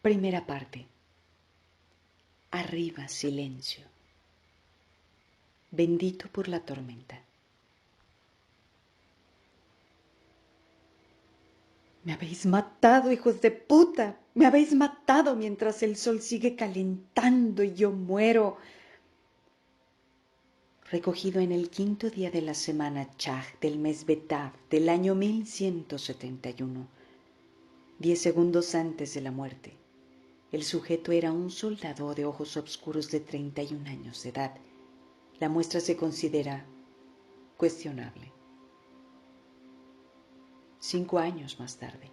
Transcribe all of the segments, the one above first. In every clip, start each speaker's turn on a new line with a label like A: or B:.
A: Primera parte. Arriba, silencio. Bendito por la tormenta. Me habéis matado, hijos de puta. Me habéis matado mientras el sol sigue calentando y yo muero. Recogido en el 5.º día de la semana Chag del mes Betav del año 1171, 10 segundos antes de la muerte. El sujeto era un soldado de ojos oscuros de 31 años de edad. La muestra se considera cuestionable. 5 años más tarde.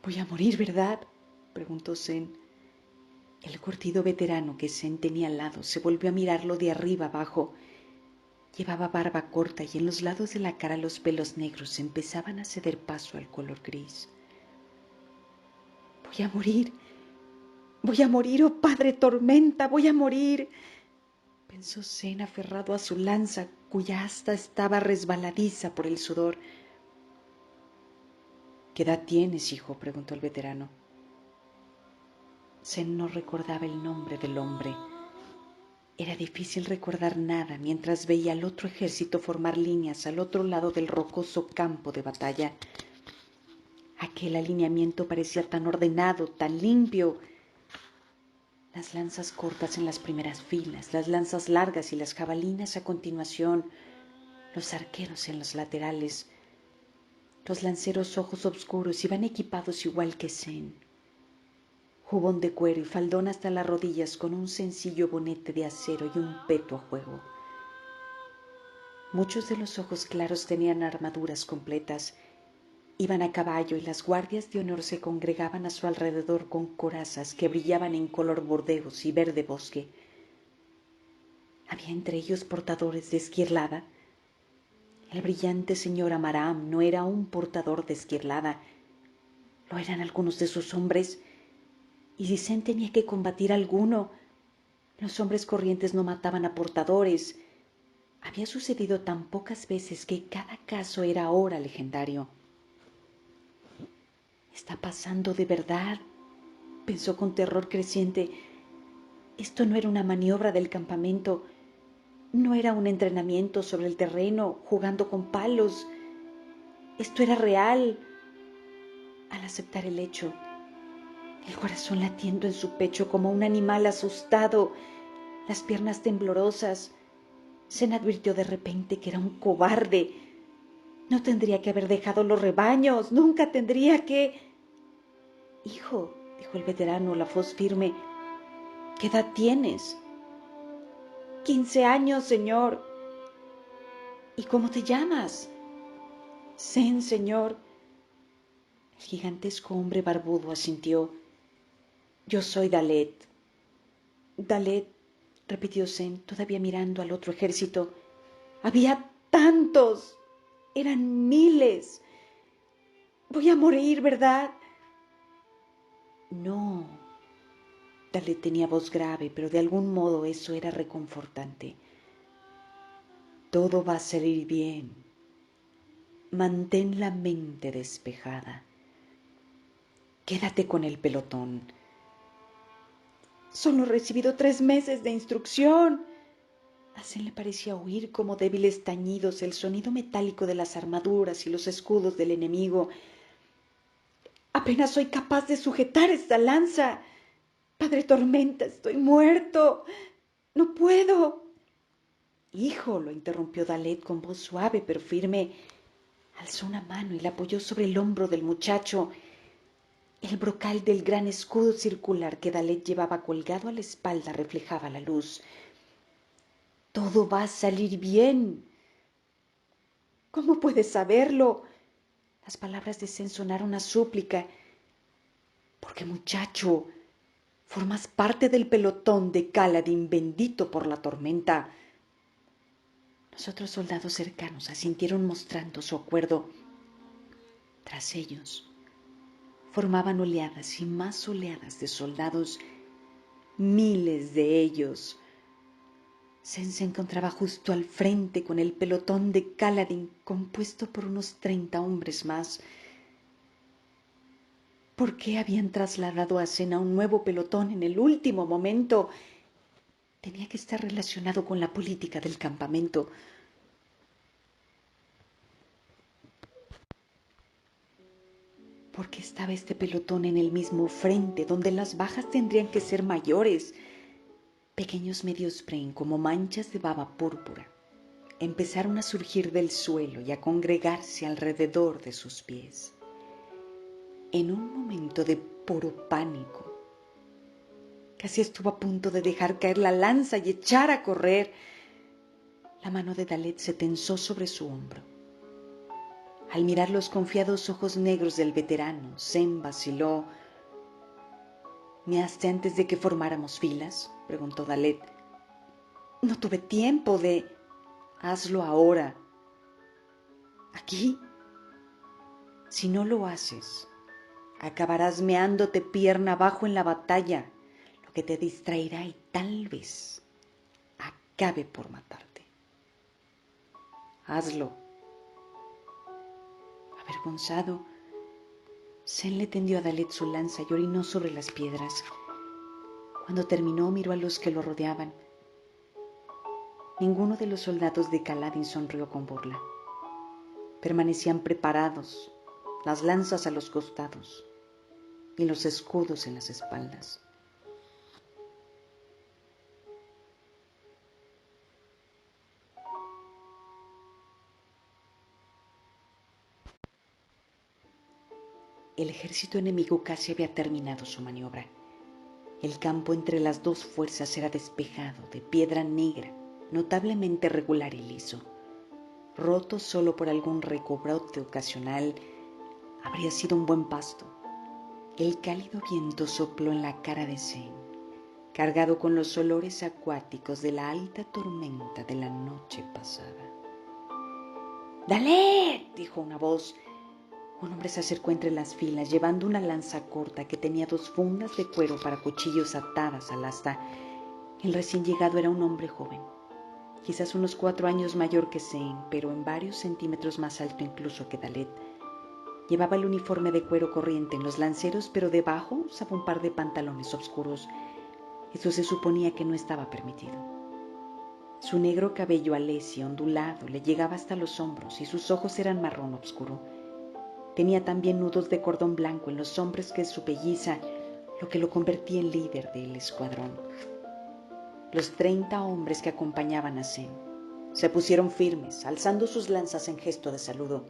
A: «Voy a morir, ¿verdad?», preguntó Zen. El curtido veterano que Zen tenía al lado se volvió a mirarlo de arriba abajo. Llevaba barba corta y en los lados de la cara los pelos negros empezaban a ceder paso al color gris. Voy a morir, oh padre tormenta, voy a morir», pensó Zen aferrado a su lanza, cuya asta estaba resbaladiza por el sudor. «¿Qué edad tienes, hijo?», preguntó el veterano. Zen no recordaba el nombre del hombre. Era difícil recordar nada mientras veía al otro ejército formar líneas al otro lado del rocoso campo de batalla. Aquel alineamiento parecía tan ordenado, tan limpio. Las lanzas cortas en las primeras filas, las lanzas largas y las jabalinas a continuación, los arqueros en los laterales. Los lanceros ojos oscuros iban equipados igual que Zen. Jubón de cuero y faldón hasta las rodillas con un sencillo bonete de acero y un peto a juego. Muchos de los ojos claros tenían armaduras completas. Iban a caballo y las guardias de honor se congregaban a su alrededor con corazas que brillaban en color bordeos y verde bosque. Había entre ellos portadores de esquirlada. El brillante señor Amaram no era un portador de esquirlada. Lo eran algunos de sus hombres. Y si Zen tenía que combatir a alguno, los hombres corrientes no mataban a portadores. Había sucedido tan pocas veces que cada caso era ahora legendario. «Está pasando de verdad», pensó con terror creciente. Esto no era una maniobra del campamento, no era un entrenamiento sobre el terreno, jugando con palos. Esto era real. Al aceptar el hecho, el corazón latiendo en su pecho como un animal asustado, las piernas temblorosas, Zen advirtió de repente que era un cobarde. No tendría que haber dejado los rebaños, nunca tendría que... «Hijo», dijo el veterano, la voz firme, «¿qué edad tienes?». «15 años, señor». «¿Y cómo te llamas?». «Zen, señor». El gigantesco hombre barbudo asintió. «Yo soy Dalet». «Dalet», repitió Zen, todavía mirando al otro ejército. «Había tantos. Eran miles. Voy a morir, ¿verdad?». «No». Dalet tenía voz grave, pero de algún modo eso era reconfortante. «Todo va a salir bien. Mantén la mente despejada. Quédate con el pelotón». «Solo he recibido 3 meses de instrucción». A Zen le parecía oír como débiles tañidos el sonido metálico de las armaduras y los escudos del enemigo. «Apenas soy capaz de sujetar esta lanza. Padre Tormenta, estoy muerto. No puedo». «Hijo», lo interrumpió Dalet con voz suave pero firme. Alzó una mano y la apoyó sobre el hombro del muchacho. El brocal del gran escudo circular que Dalet llevaba colgado a la espalda reflejaba la luz. «Todo va a salir bien». «¿Cómo puedes saberlo?». Las palabras de Zen sonaron a súplica. «Porque, muchacho, formas parte del pelotón de Kaladin bendito por la tormenta». Los otros soldados cercanos asintieron mostrando su acuerdo. Tras ellos formaban oleadas y más oleadas de soldados, miles de ellos. Zen se encontraba justo al frente con el pelotón de Kaladin compuesto por unos 30 hombres más. ¿Por qué habían trasladado a Zen a un nuevo pelotón en el último momento? Tenía que estar relacionado con la política del campamento. ¿Por qué estaba este pelotón en el mismo frente, donde las bajas tendrían que ser mayores? Pequeños medios Bren, como manchas de baba púrpura, empezaron a surgir del suelo y a congregarse alrededor de sus pies. En un momento de puro pánico, casi estuvo a punto de dejar caer la lanza y echar a correr. La mano de Dalet se tensó sobre su hombro. Al mirar los confiados ojos negros del veterano, Zen vaciló. ¿Measte antes de que formáramos filas?, preguntó Dalet. No tuve tiempo de... Hazlo ahora. ¿Aquí? Si no lo haces, acabarás meándote pierna abajo en la batalla, lo que te distraerá y tal vez acabe por matarte. Hazlo. Avergonzado, Zen le tendió a Dalet su lanza y orinó sobre las piedras. Cuando terminó, miró a los que lo rodeaban. Ninguno de los soldados de Kaladin sonrió con burla. Permanecían preparados, las lanzas a los costados y los escudos en las espaldas. El ejército enemigo casi había terminado su maniobra. El campo entre las dos fuerzas era despejado de piedra negra, notablemente regular y liso. Roto solo por algún recobrote ocasional, habría sido un buen pasto. El cálido viento sopló en la cara de Zen, cargado con los olores acuáticos de la alta tormenta de la noche pasada. ¡Dalet!, dijo una voz. Un hombre se acercó entre las filas, llevando una lanza corta que tenía 2 fundas de cuero para cuchillos atadas al asta. El recién llegado era un hombre joven, quizás unos 4 años mayor que Zen, pero en varios centímetros más alto incluso que Dalet. Llevaba el uniforme de cuero corriente en los lanceros, pero debajo usaba un par de pantalones oscuros. Eso se suponía que no estaba permitido. Su negro cabello alesio ondulado le llegaba hasta los hombros y sus ojos eran marrón oscuro. Tenía también nudos de cordón blanco en los hombros que su pelliza, lo que lo convertía en líder del escuadrón. Los 30 hombres que acompañaban a Zen se pusieron firmes, alzando sus lanzas en gesto de saludo.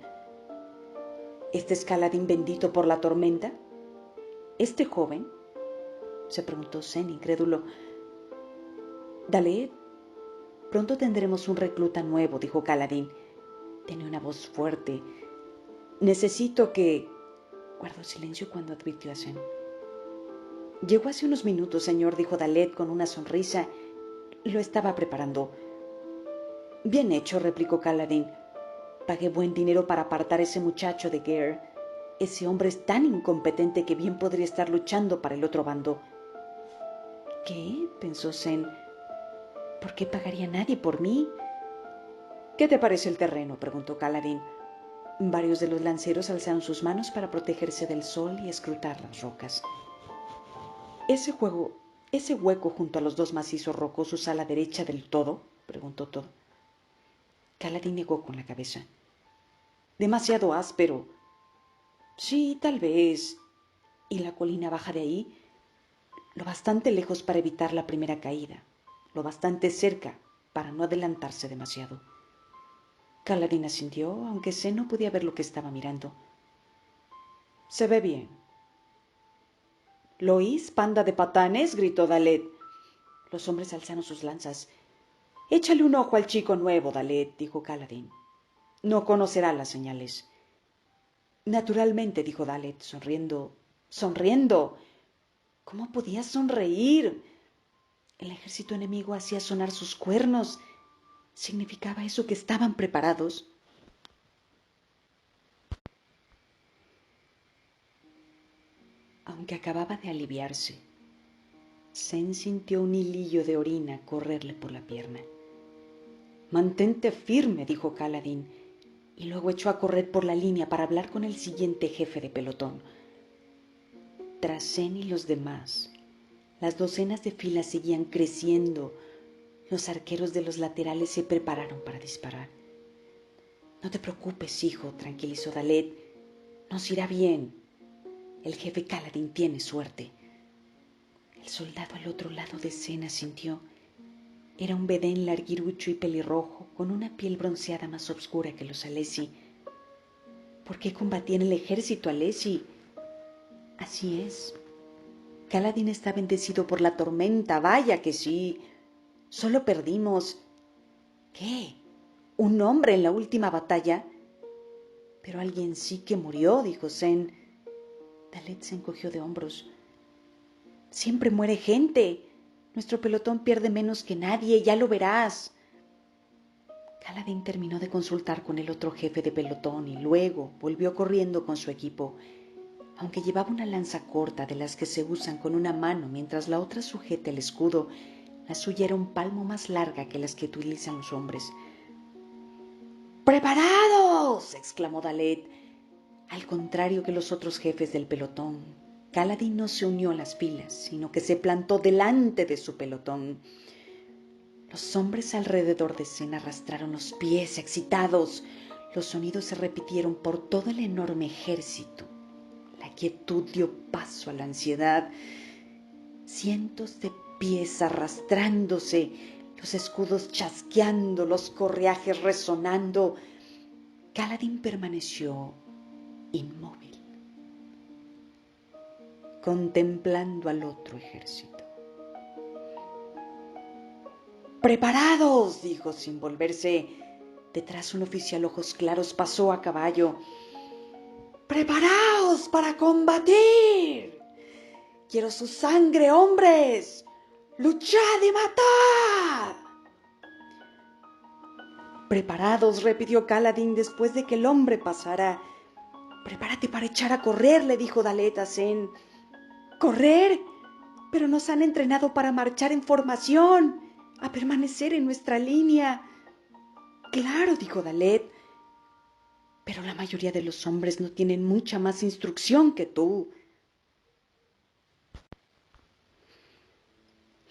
A: ¿Este es Kaladin bendito por la tormenta? ¿Este joven?, se preguntó Zen, incrédulo. Dalet, pronto tendremos un recluta nuevo, dijo Kaladin. Tenía una voz fuerte. Necesito que... Guardó silencio cuando advirtió a Zen. Llegó hace unos minutos, señor, dijo Dalet con una sonrisa. Lo estaba preparando. Bien hecho, replicó Kaladin. Pagué buen dinero para apartar a ese muchacho de Gare. Ese hombre es tan incompetente que bien podría estar luchando para el otro bando. ¿Qué?, pensó Zen. ¿Por qué pagaría nadie por mí? ¿Qué te parece el terreno?, preguntó Kaladin. Varios de los lanceros alzaron sus manos para protegerse del sol y escrutar las rocas. ¿Ese hueco junto a los 2 macizos rocosos a la derecha del todo?, preguntó Todd. Kaladin negó con la cabeza. Demasiado áspero. Sí, tal vez. ¿Y la colina baja de ahí? Lo bastante lejos para evitar la primera caída, lo bastante cerca para no adelantarse demasiado. Kaladin asintió, aunque Zen no podía ver lo que estaba mirando. Se ve bien. ¿Lo oís, panda de patanes?, gritó Dalet. Los hombres alzaron sus lanzas. Échale un ojo al chico nuevo, Dalet, dijo Kaladin. No conocerá las señales. Naturalmente, dijo Dalet, sonriendo. ¡Sonriendo! ¿Cómo podía sonreír? El ejército enemigo hacía sonar sus cuernos. ¿Significaba eso que estaban preparados? Aunque acababa de aliviarse, Zen sintió un hilillo de orina correrle por la pierna. Mantente firme, dijo Kaladin, y luego echó a correr por la línea para hablar con el siguiente jefe de pelotón. Tras Zen y los demás, las docenas de filas seguían creciendo. Los arqueros de los laterales se prepararon para disparar. «No te preocupes, hijo», tranquilizó Dalet. «Nos irá bien. El jefe Kaladin tiene suerte». El soldado al otro lado de Zen asintió. Era un bedén larguirucho y pelirrojo, con una piel bronceada más oscura que los Alesi. «¿Por qué combatía en el ejército, Alesi?» «Así es. Kaladin está bendecido por la tormenta, vaya que sí. Solo perdimos». «¿Qué? ¿Un hombre en la última batalla?» «Pero alguien sí que murió», dijo Zen. Dalet se encogió de hombros. «Siempre muere gente. Nuestro pelotón pierde menos que nadie, ya lo verás». Kaladin terminó de consultar con el otro jefe de pelotón y luego volvió corriendo con su equipo. Aunque llevaba una lanza corta de las que se usan con una mano mientras la otra sujeta el escudo, la suya era un palmo más larga que las que utilizan los hombres. «¡Preparados!», exclamó Dalet. Al contrario que los otros jefes del pelotón, Kaladin no se unió a las filas, sino que se plantó delante de su pelotón. Los hombres alrededor de Zen arrastraron los pies excitados. Los sonidos se repitieron por todo el enorme ejército. La quietud dio paso a la ansiedad. Cientos de pies arrastrándose, los escudos chasqueando, los correajes resonando. Kaladin permaneció inmóvil, contemplando al otro ejército. «¡Preparados!», dijo sin volverse. Detrás un oficial ojos claros pasó a caballo. «¡Preparaos para combatir! Quiero su sangre, hombres. ¡Luchad y matad!». «Preparados», repitió Kaladin después de que el hombre pasara. «Prepárate para echar a correr», le dijo Dalet a Zen. «¿Correr? Pero nos han entrenado para marchar en formación, a permanecer en nuestra línea». «Claro», dijo Dalet, «pero la mayoría de los hombres no tienen mucha más instrucción que tú».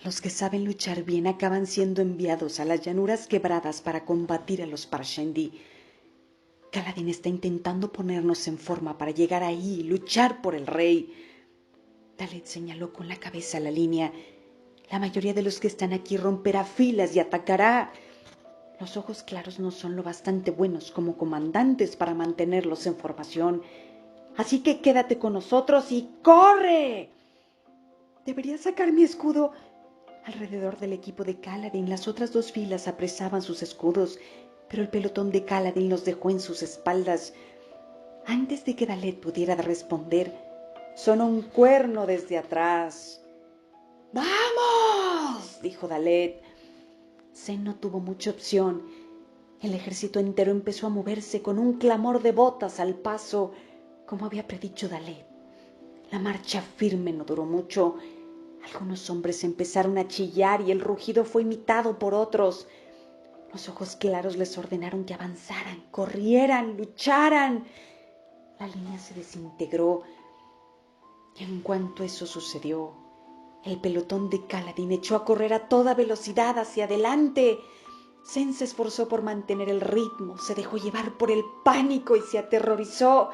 A: Los que saben luchar bien acaban siendo enviados a las llanuras quebradas para combatir a los Parshendi. Kaladin está intentando ponernos en forma para llegar ahí y luchar por el rey. Dalet señaló con la cabeza la línea. La mayoría de los que están aquí romperá filas y atacará. Los ojos claros no son lo bastante buenos como comandantes para mantenerlos en formación. Así que quédate con nosotros y ¡corre! Debería sacar mi escudo. Alrededor del equipo de Kaladin, las otras dos filas apresaban sus escudos, pero el pelotón de Kaladin los dejó en sus espaldas. Antes de que Dalet pudiera responder, sonó un cuerno desde atrás. «¡Vamos!», dijo Dalet. Zen no tuvo mucha opción. El ejército entero empezó a moverse con un clamor de botas al paso, como había predicho Dalet. La marcha firme no duró mucho. Algunos hombres empezaron a chillar y el rugido fue imitado por otros. Los ojos claros les ordenaron que avanzaran, corrieran, lucharan. La línea se desintegró. Y en cuanto eso sucedió, el pelotón de Kaladin echó a correr a toda velocidad hacia adelante. Zen se esforzó por mantener el ritmo, se dejó llevar por el pánico y se aterrorizó.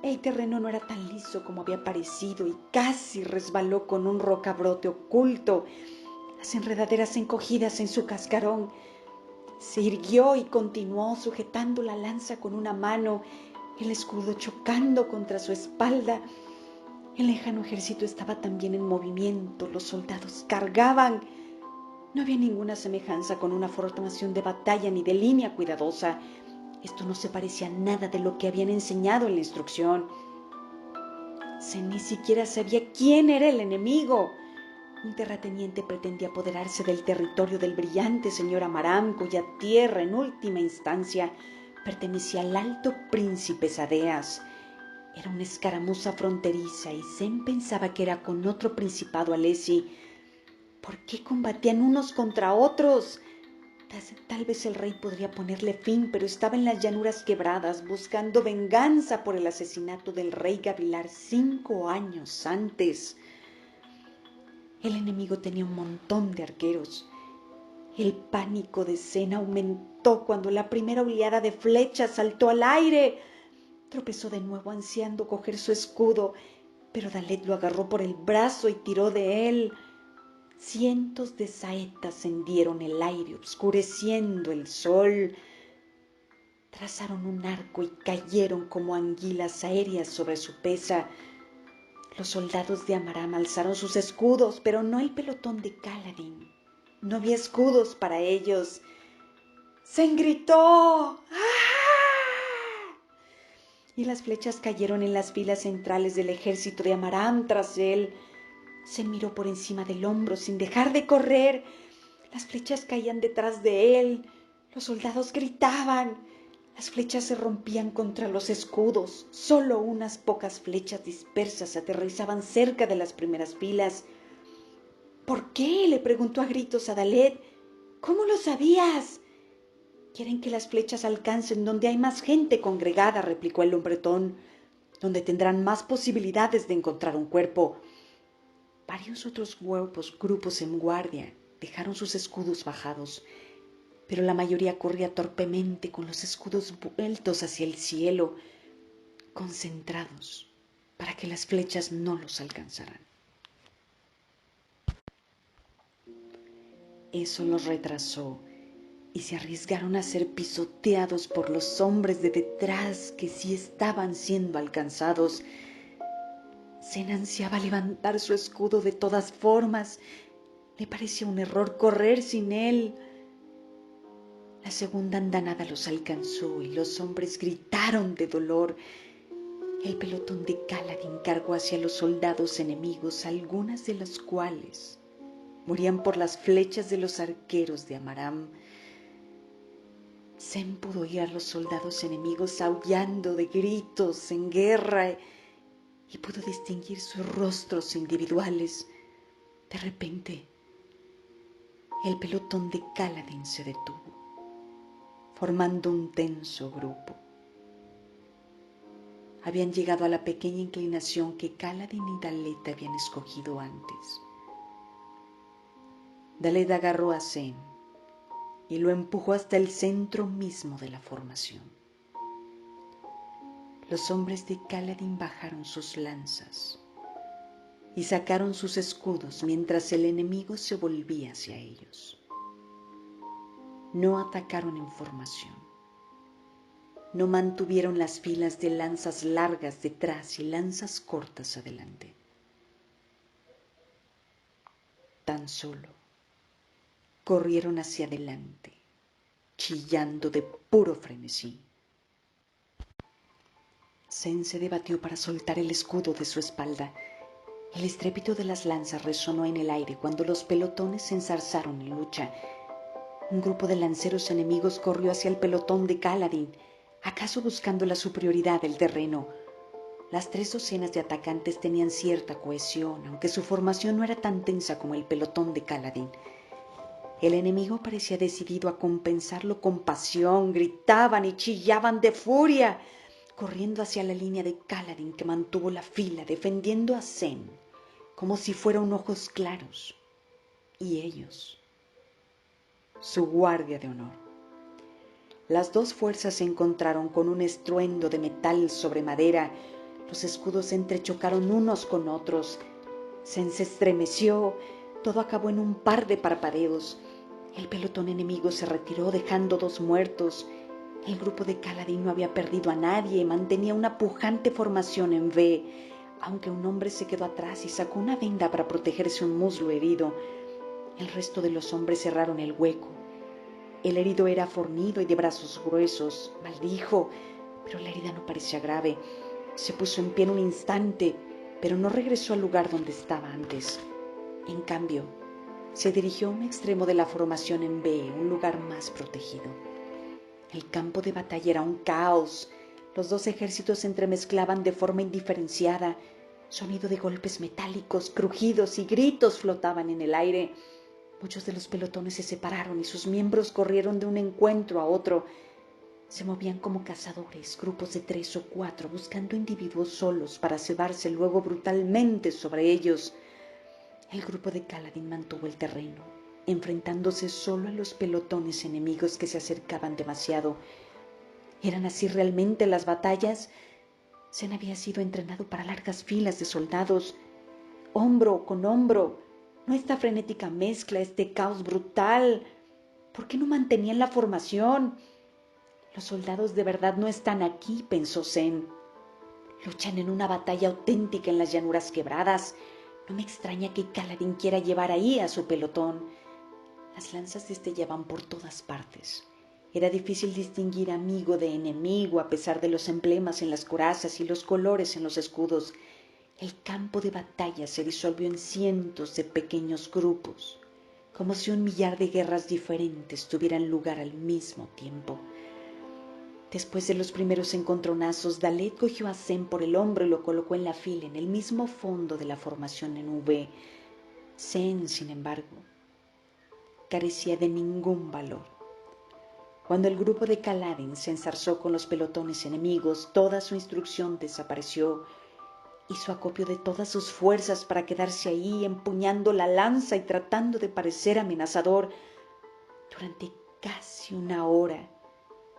A: El terreno no era tan liso como había parecido y casi resbaló con un rocabrote oculto, las enredaderas encogidas en su cascarón. Se irguió y continuó sujetando la lanza con una mano, el escudo chocando contra su espalda. El lejano ejército estaba también en movimiento, los soldados cargaban. No había ninguna semejanza con una formación de batalla ni de línea cuidadosa. Esto no se parecía a nada de lo que habían enseñado en la instrucción. Zen ni siquiera sabía quién era el enemigo. Un terrateniente pretendía apoderarse del territorio del brillante señor Amaram, cuya tierra, en última instancia, pertenecía al alto príncipe Sadeas. Era una escaramuza fronteriza y Zen pensaba que era con otro principado Alesi. ¿Por qué combatían unos contra otros? Tal vez el rey podría ponerle fin, pero estaba en las llanuras quebradas buscando venganza por el asesinato del rey Gavilar 5 años antes. El enemigo tenía un montón de arqueros. El pánico de Cena aumentó cuando la primera oleada de flechas saltó al aire. Tropezó de nuevo ansiando coger su escudo, pero Dalet lo agarró por el brazo y tiró de él. Cientos de saetas hendieron el aire, obscureciendo el sol. Trazaron un arco y cayeron como anguilas aéreas sobre su pesa. Los soldados de Amaram alzaron sus escudos, pero no el pelotón de Kaladin. No había escudos para ellos. ¡Sen gritó! ¡Ah! Y las flechas cayeron en las filas centrales del ejército de Amaram tras él. Se miró por encima del hombro sin dejar de correr. Las flechas caían detrás de él. Los soldados gritaban. Las flechas se rompían contra los escudos. Solo unas pocas flechas dispersas aterrizaban cerca de las primeras filas. ¿Por qué?, le preguntó a gritos a Dalet. ¿Cómo lo sabías? Quieren que las flechas alcancen donde hay más gente congregada, replicó el hombretón, donde tendrán más posibilidades de encontrar un cuerpo. Varios otros grupos en guardia dejaron sus escudos bajados, pero la mayoría corría torpemente con los escudos vueltos hacia el cielo, concentrados para que las flechas no los alcanzaran. Eso los retrasó y se arriesgaron a ser pisoteados por los hombres de detrás que sí estaban siendo alcanzados. Cena ansiaba levantar su escudo de todas formas. Le parecía un error correr sin él. La segunda andanada los alcanzó y los hombres gritaron de dolor. El pelotón de Kaladin cargó hacia los soldados enemigos, algunas de las cuales morían por las flechas de los arqueros de Amaram. Sem pudo oír a los soldados enemigos aullando de gritos en guerra y pudo distinguir sus rostros individuales. De repente, el pelotón de Kaladin se detuvo, formando un tenso grupo. Habían llegado a la pequeña inclinación que Kaladin y Dalet habían escogido antes. Dalet agarró a Sem y lo empujó hasta el centro mismo de la formación. Los hombres de Kaladin bajaron sus lanzas y sacaron sus escudos mientras el enemigo se volvía hacia ellos. No atacaron en formación. No mantuvieron las filas de lanzas largas detrás y lanzas cortas adelante. Tan solo corrieron hacia adelante, chillando de puro frenesí. Sem se debatió para soltar el escudo de su espalda. El estrépito de las lanzas resonó en el aire cuando los pelotones se enzarzaron en lucha. Un grupo de lanceros enemigos corrió hacia el pelotón de Kaladin, acaso buscando la superioridad del terreno. Las 3 docenas de atacantes tenían cierta cohesión, aunque su formación no era tan tensa como el pelotón de Kaladin. El enemigo parecía decidido a compensarlo con pasión. Gritaban y chillaban de furia, corriendo hacia la línea de Kaladin, que mantuvo la fila, defendiendo a Sem como si fuera un ojos claros, y ellos, su guardia de honor. Las 2 fuerzas se encontraron con un estruendo de metal sobre madera. Los escudos se entrechocaron unos con otros. Sem se estremeció. Todo acabó en un par de parpadeos. El pelotón enemigo se retiró dejando 2 muertos. El grupo de Kaladin no había perdido a nadie. Mantenía una pujante formación en V, aunque un hombre se quedó atrás y sacó una venda para protegerse un muslo herido. El resto de los hombres cerraron el hueco. El herido era fornido y de brazos gruesos. Maldijo, pero la herida no parecía grave. Se puso en pie en un instante, pero no regresó al lugar donde estaba antes. En cambio, se dirigió a un extremo de la formación en B, un lugar más protegido. El campo de batalla era un caos. Los 2 ejércitos se entremezclaban de forma indiferenciada. Sonido de golpes metálicos, crujidos y gritos flotaban en el aire. Muchos de los pelotones se separaron y sus miembros corrieron de un encuentro a otro. Se movían como cazadores, grupos de 3 o 4, buscando individuos solos para cebarse luego brutalmente sobre ellos. El grupo de Kaladin mantuvo el terreno, enfrentándose solo a los pelotones enemigos que se acercaban demasiado. ¿Eran así realmente las batallas? Zen había sido entrenado para largas filas de soldados, hombro con hombro, no esta frenética mezcla, este caos brutal. ¿Por qué no mantenían la formación? Los soldados de verdad no están aquí, pensó Zen. Luchan en una batalla auténtica en las llanuras quebradas. No me extraña que Kaladin quiera llevar ahí a su pelotón. Las lanzas destellaban por todas partes. Era difícil distinguir amigo de enemigo a pesar de los emblemas en las corazas y los colores en los escudos. El campo de batalla se disolvió en cientos de pequeños grupos, como si 1 millar de guerras diferentes tuvieran lugar al mismo tiempo. Después de los primeros encontronazos, Dalet cogió a Zen por el hombro y lo colocó en la fila, en el mismo fondo de la formación en V. Zen, sin embargo, carecía de ningún valor. Cuando el grupo de Kaladin se enzarzó con los pelotones enemigos, toda su instrucción desapareció. Hizo acopio de todas sus fuerzas para quedarse ahí, empuñando la lanza y tratando de parecer amenazador. Durante casi 1 hora,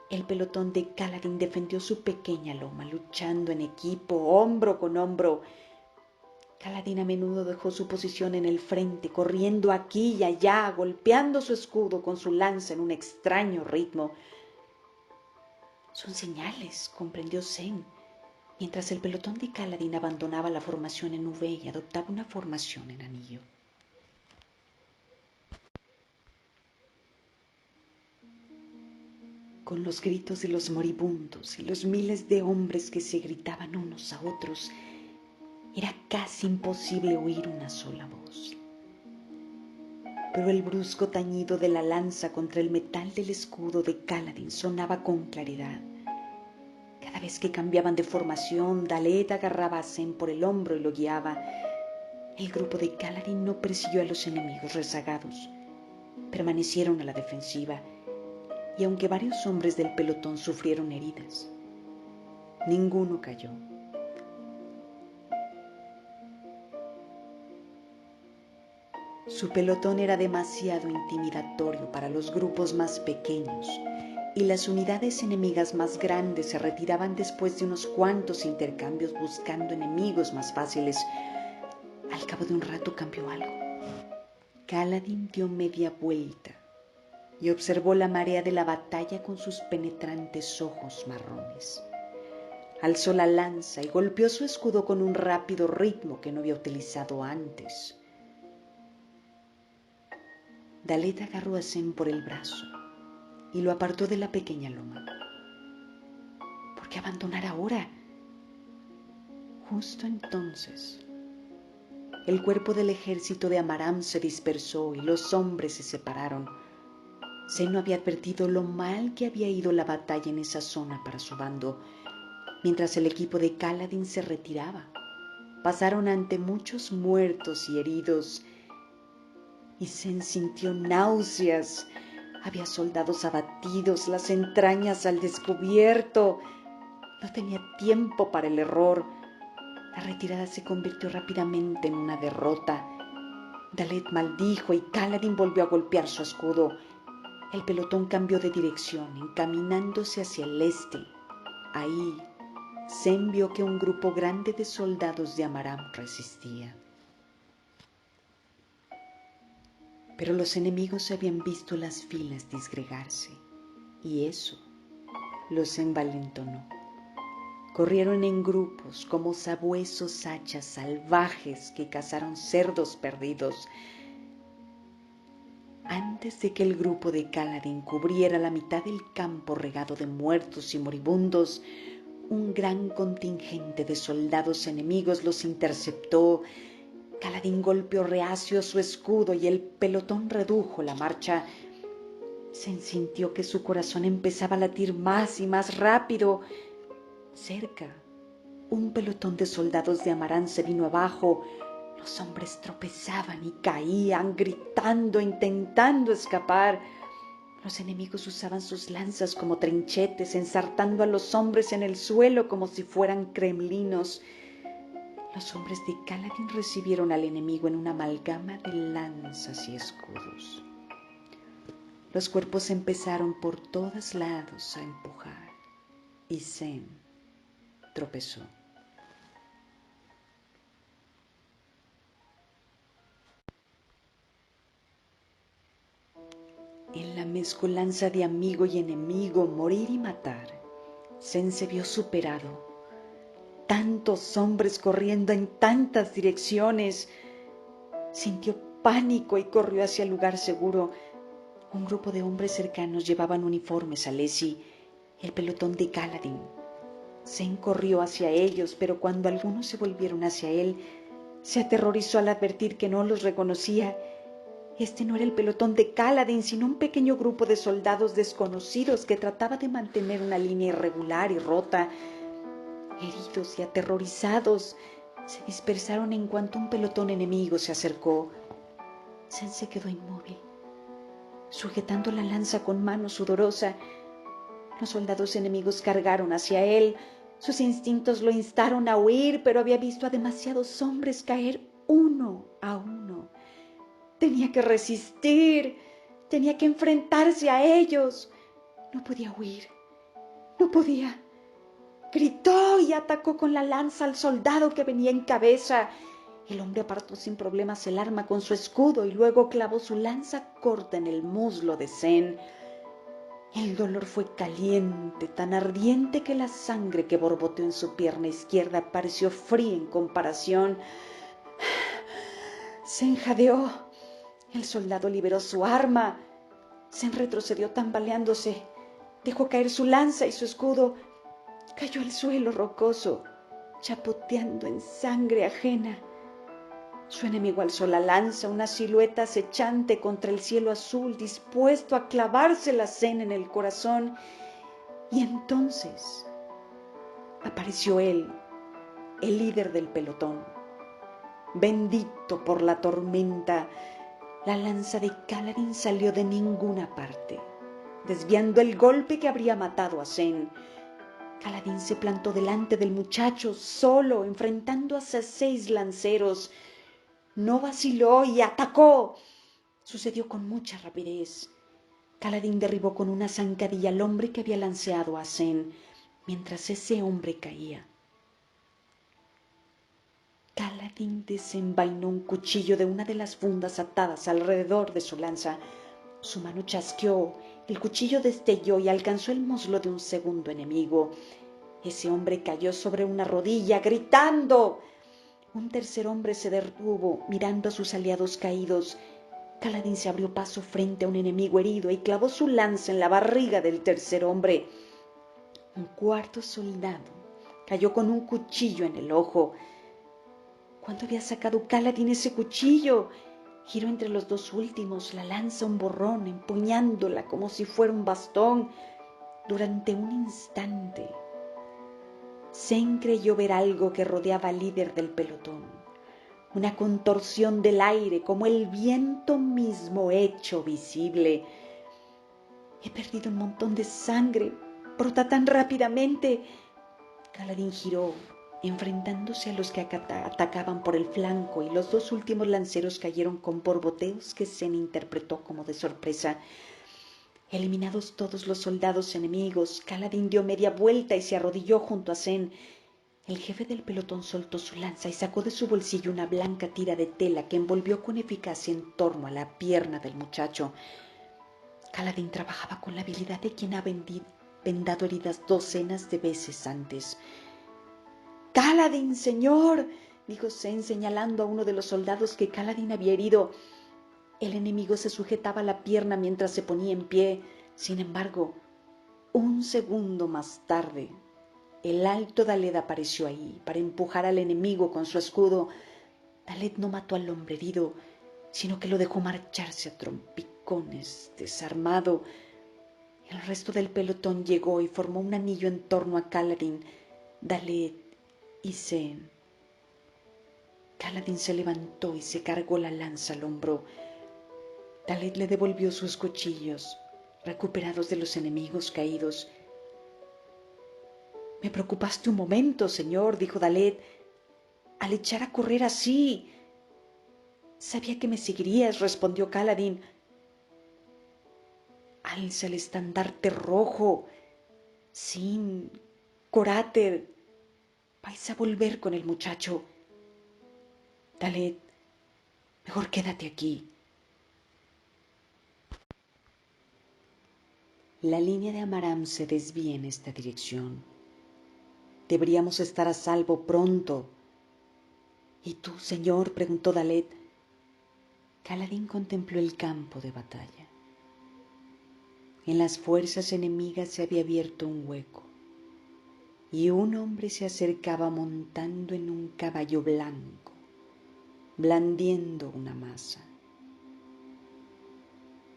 A: el pelotón de Kaladin defendió su pequeña loma, luchando en equipo, hombro con hombro. Kaladin a menudo dejó su posición en el frente, corriendo aquí y allá, golpeando su escudo con su lanza en un extraño ritmo. Son señales, comprendió Zen, mientras el pelotón de Kaladin abandonaba la formación en V y adoptaba una formación en anillo. Con los gritos de los moribundos y los miles de hombres que se gritaban unos a otros, era casi imposible oír una sola voz. Pero el brusco tañido de la lanza contra el metal del escudo de Kaladin sonaba con claridad. Cada vez que cambiaban de formación, Dalet agarraba a Zen por el hombro y lo guiaba. El grupo de Kaladin no persiguió a los enemigos rezagados. Permanecieron a la defensiva, y aunque varios hombres del pelotón sufrieron heridas, ninguno cayó. Su pelotón era demasiado intimidatorio para los grupos más pequeños, y las unidades enemigas más grandes se retiraban después de unos cuantos intercambios buscando enemigos más fáciles. Al cabo de un rato cambió algo. Kaladin dio media vuelta y observó la marea de la batalla con sus penetrantes ojos marrones. Alzó la lanza y golpeó su escudo con un rápido ritmo que no había utilizado antes. Dalet agarró a Zen por el brazo y lo apartó de la pequeña loma. ¿Por qué abandonar ahora? Justo entonces, el cuerpo del ejército de Amaram se dispersó y los hombres se separaron. Zen no había advertido lo mal que había ido la batalla en esa zona para su bando. Mientras el equipo de Kaladin se retiraba, pasaron ante muchos muertos y heridos, y Zen sintió náuseas. Había soldados abatidos, las entrañas al descubierto. No tenía tiempo para el error. La retirada se convirtió rápidamente en una derrota. Dalet maldijo y Kaladin volvió a golpear su escudo. El pelotón cambió de dirección, encaminándose hacia el este. Ahí, Zen vio que un grupo grande de soldados de Amaram resistía. Pero los enemigos habían visto las filas disgregarse, y eso los envalentonó. Corrieron en grupos como sabuesos hachas salvajes que cazaron cerdos perdidos. Antes de que el grupo de Kaladin cubriera la mitad del campo regado de muertos y moribundos, un gran contingente de soldados enemigos los interceptó. Kaladin golpeó reacio su escudo y el pelotón redujo la marcha. Se sintió que su corazón empezaba a latir más y más rápido. Cerca, un pelotón de soldados de Amaram se vino abajo. Los hombres tropezaban y caían, gritando, intentando escapar. Los enemigos usaban sus lanzas como trinchetes, ensartando a los hombres en el suelo como si fueran kremlinos. Los hombres de Kaladin recibieron al enemigo en una amalgama de lanzas y escudos. Los cuerpos empezaron por todos lados a empujar, y Zen tropezó. En la mezcolanza de amigo y enemigo, morir y matar, Zen se vio superado. Tantos hombres corriendo en tantas direcciones. Sintió pánico y corrió hacia el lugar seguro. Un grupo de hombres cercanos llevaban uniformes a Leslie, el pelotón de Kaladin. Zen corrió hacia ellos, pero cuando algunos se volvieron hacia él, se aterrorizó al advertir que no los reconocía. Este no era el pelotón de Kaladin, sino un pequeño grupo de soldados desconocidos que trataba de mantener una línea irregular y rota. Heridos y aterrorizados, se dispersaron en cuanto un pelotón enemigo se acercó. Zen se quedó inmóvil, sujetando la lanza con mano sudorosa. Los soldados enemigos cargaron hacia él. Sus instintos lo instaron a huir, pero había visto a demasiados hombres caer uno a uno. Tenía que resistir, tenía que enfrentarse a ellos. No podía huir, no podía. Gritó y atacó con la lanza al soldado que venía en cabeza. El hombre apartó sin problemas el arma con su escudo y luego clavó su lanza corta en el muslo de Zen. El dolor fue caliente, tan ardiente que la sangre que borboteó en su pierna izquierda pareció fría en comparación. Zen jadeó. El soldado liberó su arma. Zen retrocedió tambaleándose. Dejó caer su lanza y su escudo. Cayó al suelo rocoso, chapoteando en sangre ajena. Su enemigo alzó la lanza, una silueta acechante contra el cielo azul, dispuesto a clavarse la Zen en el corazón. Y entonces apareció él, el líder del pelotón. Bendito por la tormenta, la lanza de Kaladin salió de ninguna parte, desviando el golpe que habría matado a Zen. Kaladin se plantó delante del muchacho, solo, enfrentando a 6 lanceros. No vaciló y atacó. Sucedió con mucha rapidez. Kaladin derribó con una zancadilla al hombre que había lanceado a Zen, mientras ese hombre caía. Kaladin desenvainó un cuchillo de una de las fundas atadas alrededor de su lanza. Su mano chasqueó, el cuchillo destelló y alcanzó el muslo de un segundo enemigo. Ese hombre cayó sobre una rodilla, gritando. Un tercer hombre se detuvo, mirando a sus aliados caídos. Kaladin se abrió paso frente a un enemigo herido y clavó su lanza en la barriga del tercer hombre. Un cuarto soldado cayó con un cuchillo en el ojo. ¿Cuándo había sacado Kaladin ese cuchillo? Giró entre los dos últimos, la lanza un borrón, empuñándola como si fuera un bastón. Durante un instante, Zen creyó ver algo que rodeaba al líder del pelotón. Una contorsión del aire, como el viento mismo hecho visible. He perdido un montón de sangre. Brota tan rápidamente. Kaladin giró, enfrentándose a los que atacaban por el flanco, y los dos últimos lanceros cayeron con borboteos que Zen interpretó como de sorpresa. Eliminados todos los soldados enemigos, Kaladin dio media vuelta y se arrodilló junto a Zen. El jefe del pelotón soltó su lanza y sacó de su bolsillo una blanca tira de tela que envolvió con eficacia en torno a la pierna del muchacho. Kaladin trabajaba con la habilidad de quien ha vendado heridas docenas de veces antes. «¡Kaladin, señor!», dijo Zen señalando a uno de los soldados que Kaladin había herido. El enemigo se sujetaba a la pierna mientras se ponía en pie. Sin embargo, un segundo más tarde, el alto Daled apareció ahí para empujar al enemigo con su escudo. Daled no mató al hombre herido, sino que lo dejó marcharse a trompicones, desarmado. El resto del pelotón llegó y formó un anillo en torno a Kaladin, Daled y Zen. Kaladin se levantó y se cargó la lanza al hombro. Dalet le devolvió sus cuchillos, recuperados de los enemigos caídos. Me preocupaste un momento, señor, dijo Dalet, al echar a correr así. Sabía que me seguirías, respondió Kaladin. Alza el estandarte rojo. Sin, Corater, vais a volver con el muchacho. Dalet, mejor quédate aquí. La línea de Amaram se desvía en esta dirección. Deberíamos estar a salvo pronto. ¿Y tú, señor?, preguntó Dalet. Kaladin contempló el campo de batalla. En las fuerzas enemigas se había abierto un hueco, y un hombre se acercaba montando en un caballo blanco, blandiendo una masa.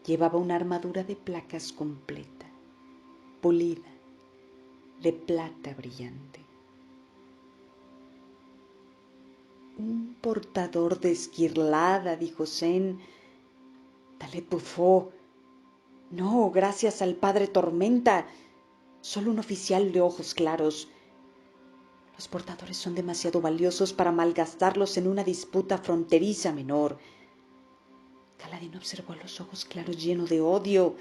A: Llevaba una armadura de placas completa, pulida, de plata brillante. Un portador de esquirlada, dijo Zen. Dalet bufó. No, gracias al padre Tormenta, solo un oficial de ojos claros. Los portadores son demasiado valiosos para malgastarlos en una disputa fronteriza menor. Kaladin observó los ojos claros llenos de odio.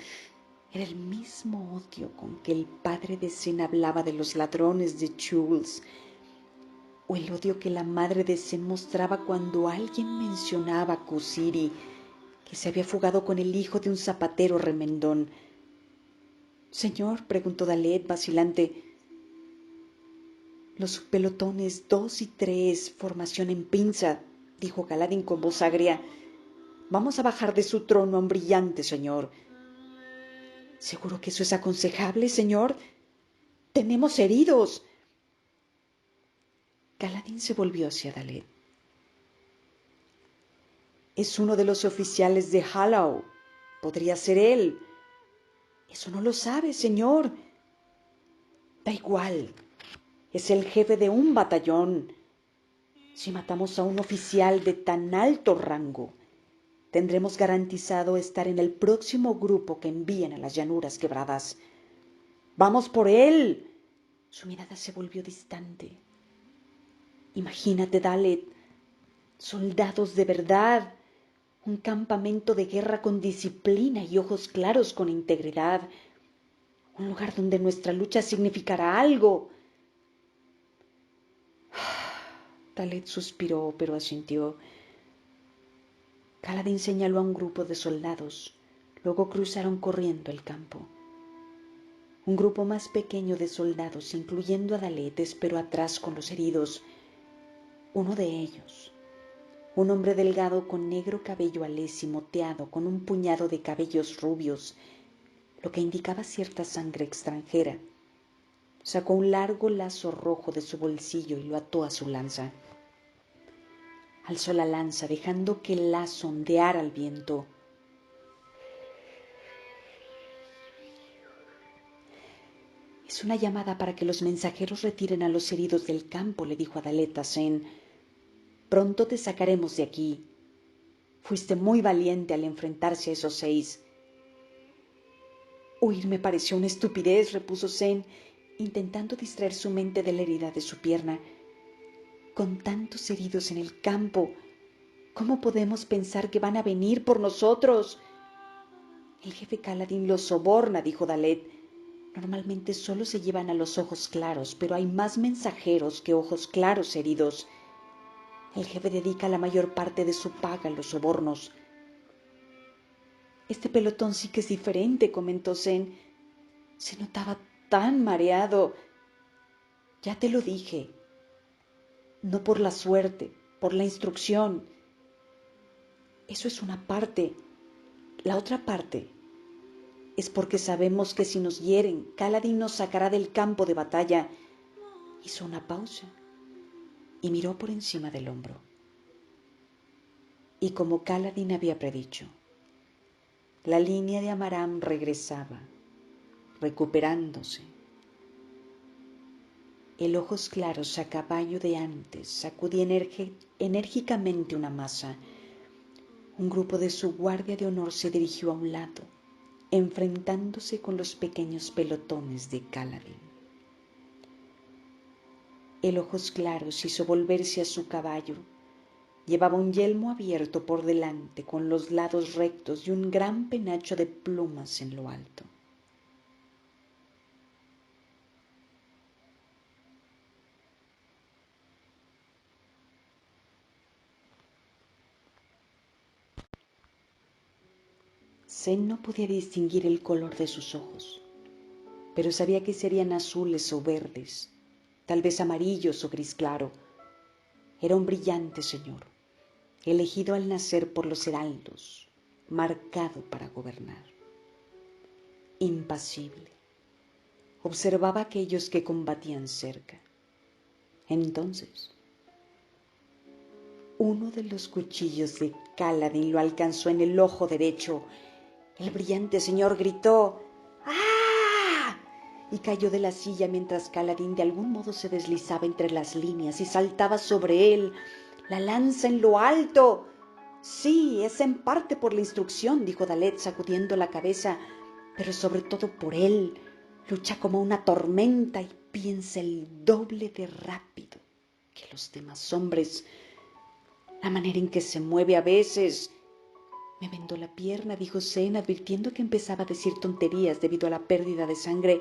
A: Era el mismo odio con que el padre de Zen hablaba de los ladrones de Jules, o el odio que la madre de Zen mostraba cuando alguien mencionaba a Kusiri, que se había fugado con el hijo de un zapatero remendón. Señor, preguntó Dalet, vacilante. Los pelotones 2 y 3, formación en pinza, dijo Kaladin con voz agria. Vamos a bajar de su trono a un brillante, señor. ¿Seguro que eso es aconsejable, señor? Tenemos heridos. Kaladin se volvió hacia Dalet. Es uno de los oficiales de Hallow. Podría ser él. Eso no lo sabe, señor. Da igual. Es el jefe de un batallón. Si matamos a un oficial de tan alto rango, tendremos garantizado estar en el próximo grupo que envíen a las llanuras quebradas. ¡Vamos por él! Su mirada se volvió distante. Imagínate, Dalet, soldados de verdad, un campamento de guerra con disciplina y ojos claros con integridad, un lugar donde nuestra lucha significará algo. Dalet suspiró, pero asintió. Kaladin señaló a un grupo de soldados. Luego cruzaron corriendo el campo. Un grupo más pequeño de soldados, incluyendo a Dalet, esperó atrás con los heridos. Uno de ellos, un hombre delgado con negro cabello alés y moteado, con un puñado de cabellos rubios, lo que indicaba cierta sangre extranjera, sacó un largo lazo rojo de su bolsillo y lo ató a su lanza. Alzó la lanza, dejando que el lazo ondeara al viento. Es una llamada para que los mensajeros retiren a los heridos del campo, le dijo a Dalet a Zen. Pronto te sacaremos de aquí. Fuiste muy valiente al enfrentarse a esos 6. Huir me pareció una estupidez, repuso Zen, intentando distraer su mente de la herida de su pierna. Con tantos heridos en el campo, ¿cómo podemos pensar que van a venir por nosotros? El jefe Kaladin los soborna, dijo Dalet. Normalmente solo se llevan a los ojos claros, pero hay más mensajeros que ojos claros heridos. El jefe dedica la mayor parte de su paga a los sobornos. Este pelotón sí que es diferente, comentó Zen. Se notaba tan mareado. Ya te lo dije. No por la suerte, por la instrucción. Eso es una parte. La otra parte es porque sabemos que si nos hieren, Kaladin nos sacará del campo de batalla. Hizo una pausa y miró por encima del hombro. Y como Kaladin había predicho, la línea de Amaram regresaba, recuperándose. El ojos claros a caballo de antes sacudía enérgicamente una masa. Un grupo de su guardia de honor se dirigió a un lado, enfrentándose con los pequeños pelotones de Kaladin. El ojos claros hizo volverse a su caballo. Llevaba un yelmo abierto por delante con los lados rectos y un gran penacho de plumas en lo alto. Zen no podía distinguir el color de sus ojos, pero sabía que serían azules o verdes, tal vez amarillos o gris claro. Era un brillante señor, elegido al nacer por los heraldos, marcado para gobernar. Impasible, observaba a aquellos que combatían cerca. Entonces, uno de los cuchillos de Kaladin lo alcanzó en el ojo derecho. El brillante señor gritó ¡ah!, y cayó de la silla mientras Kaladin de algún modo se deslizaba entre las líneas y saltaba sobre él, la lanza en lo alto. Sí, es en parte por la instrucción, dijo Dalet sacudiendo la cabeza, pero sobre todo por él. Lucha como una tormenta y piensa el doble de rápido que los demás hombres. La manera en que se mueve a veces. Me vendó la pierna, dijo Zen, advirtiendo que empezaba a decir tonterías debido a la pérdida de sangre.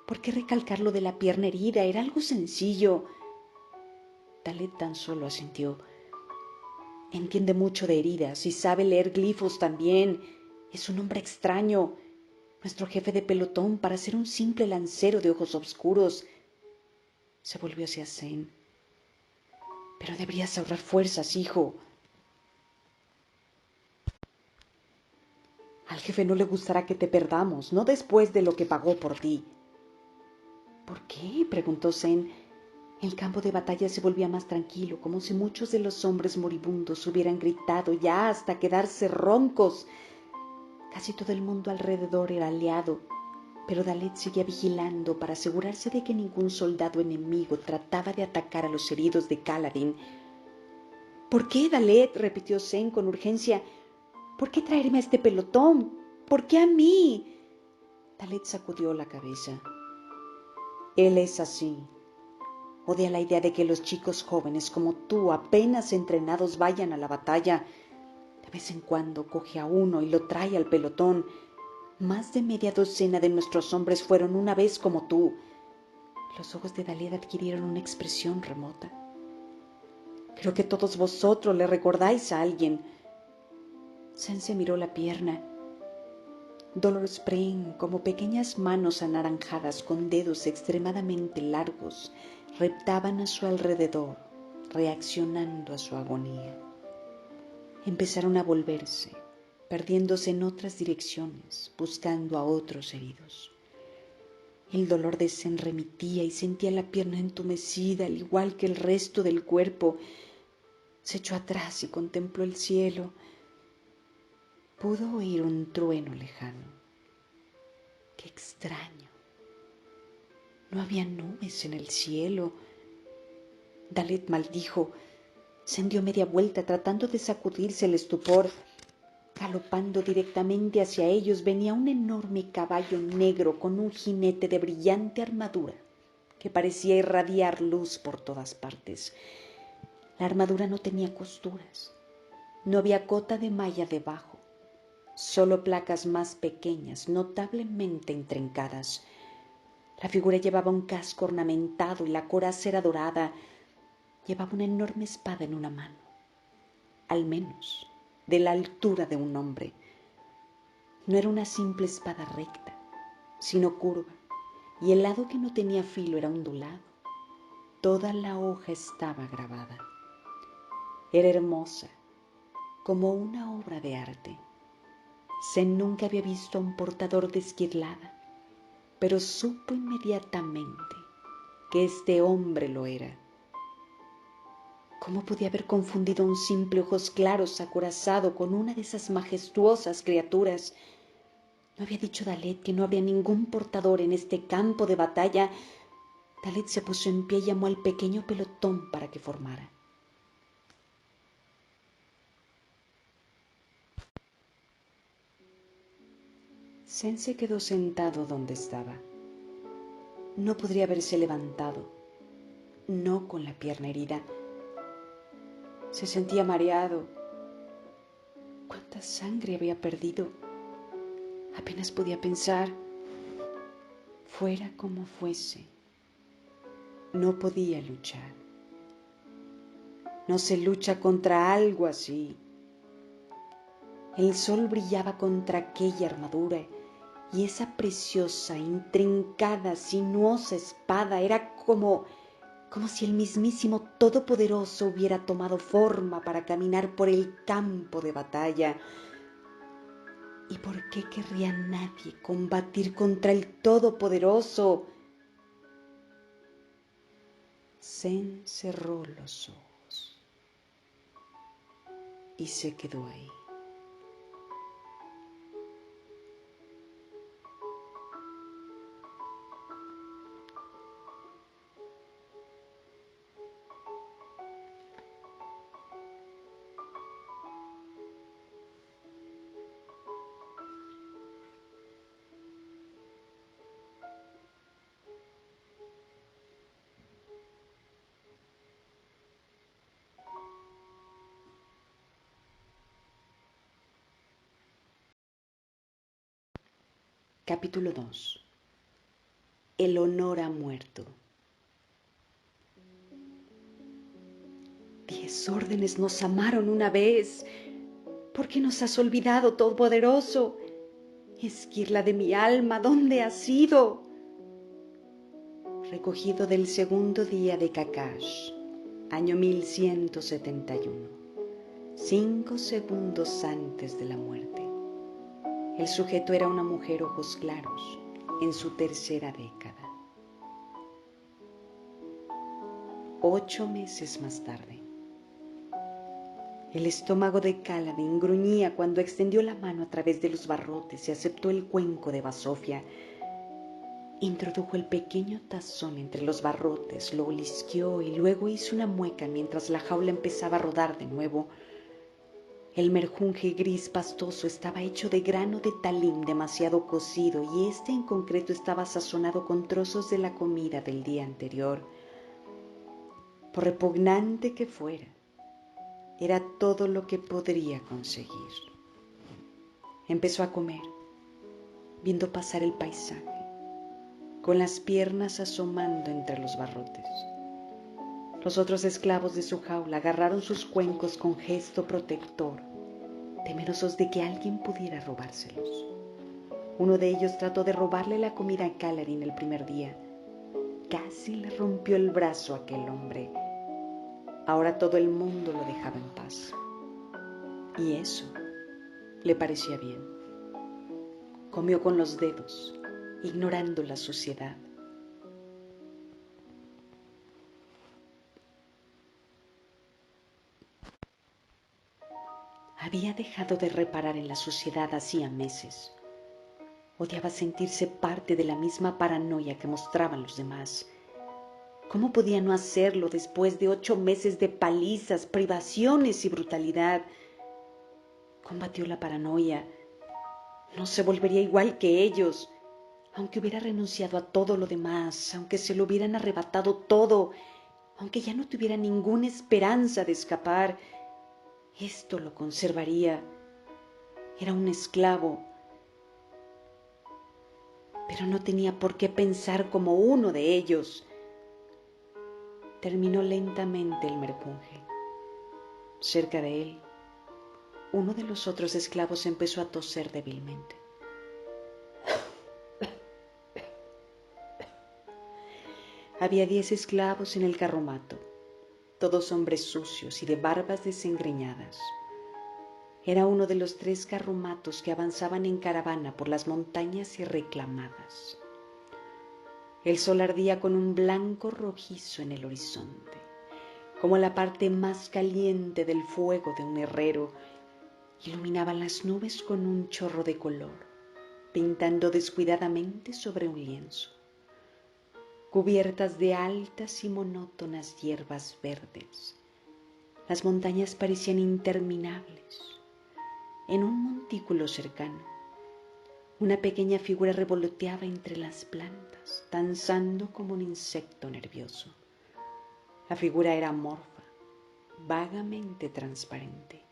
A: ¿Por qué recalcar lo de la pierna herida? Era algo sencillo. Dalet tan solo asintió. Entiende mucho de heridas y sabe leer glifos también. Es un hombre extraño. Nuestro jefe de pelotón para ser un simple lancero de ojos oscuros. Se volvió hacia Zen. Pero deberías ahorrar fuerzas, hijo. Al jefe no le gustará que te perdamos, no después de lo que pagó por ti. ¿Por qué?, preguntó Zen. El campo de batalla se volvía más tranquilo, como si muchos de los hombres moribundos hubieran gritado ya hasta quedarse roncos. Casi todo el mundo alrededor era aliado, pero Dalet seguía vigilando para asegurarse de que ningún soldado enemigo trataba de atacar a los heridos de Kaladin. ¿Por qué, Dalet?, repitió Zen con urgencia. ¿Por qué traerme a este pelotón? ¿Por qué a mí? Dalet sacudió la cabeza. Él es así. Odia la idea de que los chicos jóvenes como tú, apenas entrenados, vayan a la batalla. De vez en cuando coge a uno y lo trae al pelotón. Más de media docena de nuestros hombres fueron una vez como tú. Los ojos de Dalet adquirieron una expresión remota. Creo que todos vosotros le recordáis a alguien. Zen se miró la pierna. Dolor Spring, como pequeñas manos anaranjadas con dedos extremadamente largos, reptaban a su alrededor, reaccionando a su agonía. Empezaron a volverse, perdiéndose en otras direcciones, buscando a otros heridos. El dolor de Zen remitía y sentía la pierna entumecida, al igual que el resto del cuerpo. Se echó atrás y contempló el cielo. Pudo oír un trueno lejano. ¡Qué extraño! No había nubes en el cielo. Dalet maldijo. Zen dio media vuelta tratando de sacudirse el estupor. Galopando directamente hacia ellos venía un enorme caballo negro con un jinete de brillante armadura que parecía irradiar luz por todas partes. La armadura no tenía costuras. No había cota de malla debajo. Solo placas más pequeñas, notablemente intrincadas. La figura llevaba un casco ornamentado y la coraza era dorada. Llevaba una enorme espada en una mano, al menos de la altura de un hombre. No era una simple espada recta, sino curva, y el lado que no tenía filo era ondulado. Toda la hoja estaba grabada. Era hermosa, como una obra de arte. Zen nunca había visto a un portador de esquirlada, pero supo inmediatamente que este hombre lo era. ¿Cómo podía haber confundido un simple ojos claros acorazado con una de esas majestuosas criaturas? ¿No había dicho Dalet que no habría ningún portador en este campo de batalla? Dalet se puso en pie y llamó al pequeño pelotón para que formara. Zen se quedó sentado donde estaba. No podría haberse levantado, no con la pierna herida. Se sentía mareado. ¿Cuánta sangre había perdido? Apenas podía pensar. Fuera como fuese, no podía luchar. No se lucha contra algo así. El sol brillaba contra aquella armadura y esa preciosa, intrincada, sinuosa espada era como si el mismísimo Todopoderoso hubiera tomado forma para caminar por el campo de batalla. ¿Y por qué querría nadie combatir contra el Todopoderoso? Zen cerró los ojos y se quedó ahí. Capítulo 2. El honor ha muerto. 10 órdenes nos amaron una vez. ¿Por qué nos has olvidado, Todopoderoso? Esquirla de mi alma, ¿dónde has ido? Recogido del segundo día de Kakash, año 1171, 5 segundos antes de la muerte. El sujeto era una mujer ojos claros, en su tercera década. 8 meses más tarde. El estómago de Kaladin gruñía cuando extendió la mano a través de los barrotes y aceptó el cuenco de basofia. Introdujo el pequeño tazón entre los barrotes, lo olisqueó y luego hizo una mueca mientras la jaula empezaba a rodar de nuevo. El merjunje gris pastoso estaba hecho de grano de talim demasiado cocido y este en concreto estaba sazonado con trozos de la comida del día anterior. Por repugnante que fuera, era todo lo que podría conseguir. Empezó a comer, viendo pasar el paisaje, con las piernas asomando entre los barrotes. Los otros esclavos de su jaula agarraron sus cuencos con gesto protector, temerosos de que alguien pudiera robárselos. Uno de ellos trató de robarle la comida a Kaladin el primer día. Casi le rompió el brazo a aquel hombre. Ahora todo el mundo lo dejaba en paz. Y eso le parecía bien. Comió con los dedos, ignorando la suciedad. Había dejado de reparar en la suciedad hacía meses. Odiaba sentirse parte de la misma paranoia que mostraban los demás. ¿Cómo podía no hacerlo después de 8 meses de palizas, privaciones y brutalidad? Combatió la paranoia. No se volvería igual que ellos. Aunque hubiera renunciado a todo lo demás, aunque se lo hubieran arrebatado todo, aunque ya no tuviera ninguna esperanza de escapar, esto lo conservaría. Era un esclavo, pero no tenía por qué pensar como uno de ellos. Terminó lentamente el merjunje. Cerca de él, uno de los otros esclavos empezó a toser débilmente. Había 10 esclavos en el carromato, todos hombres sucios y de barbas desengreñadas. Era uno de los 3 carromatos que avanzaban en caravana por las montañas y reclamadas. El sol ardía con un blanco rojizo en el horizonte, como la parte más caliente del fuego de un herrero. Iluminaba las nubes con un chorro de color, pintando descuidadamente sobre un lienzo. cubiertas de altas y monótonas hierbas verdes. Las montañas parecían interminables. En un montículo cercano, una pequeña figura revoloteaba entre las plantas, danzando como un insecto nervioso. La figura era amorfa, vagamente transparente.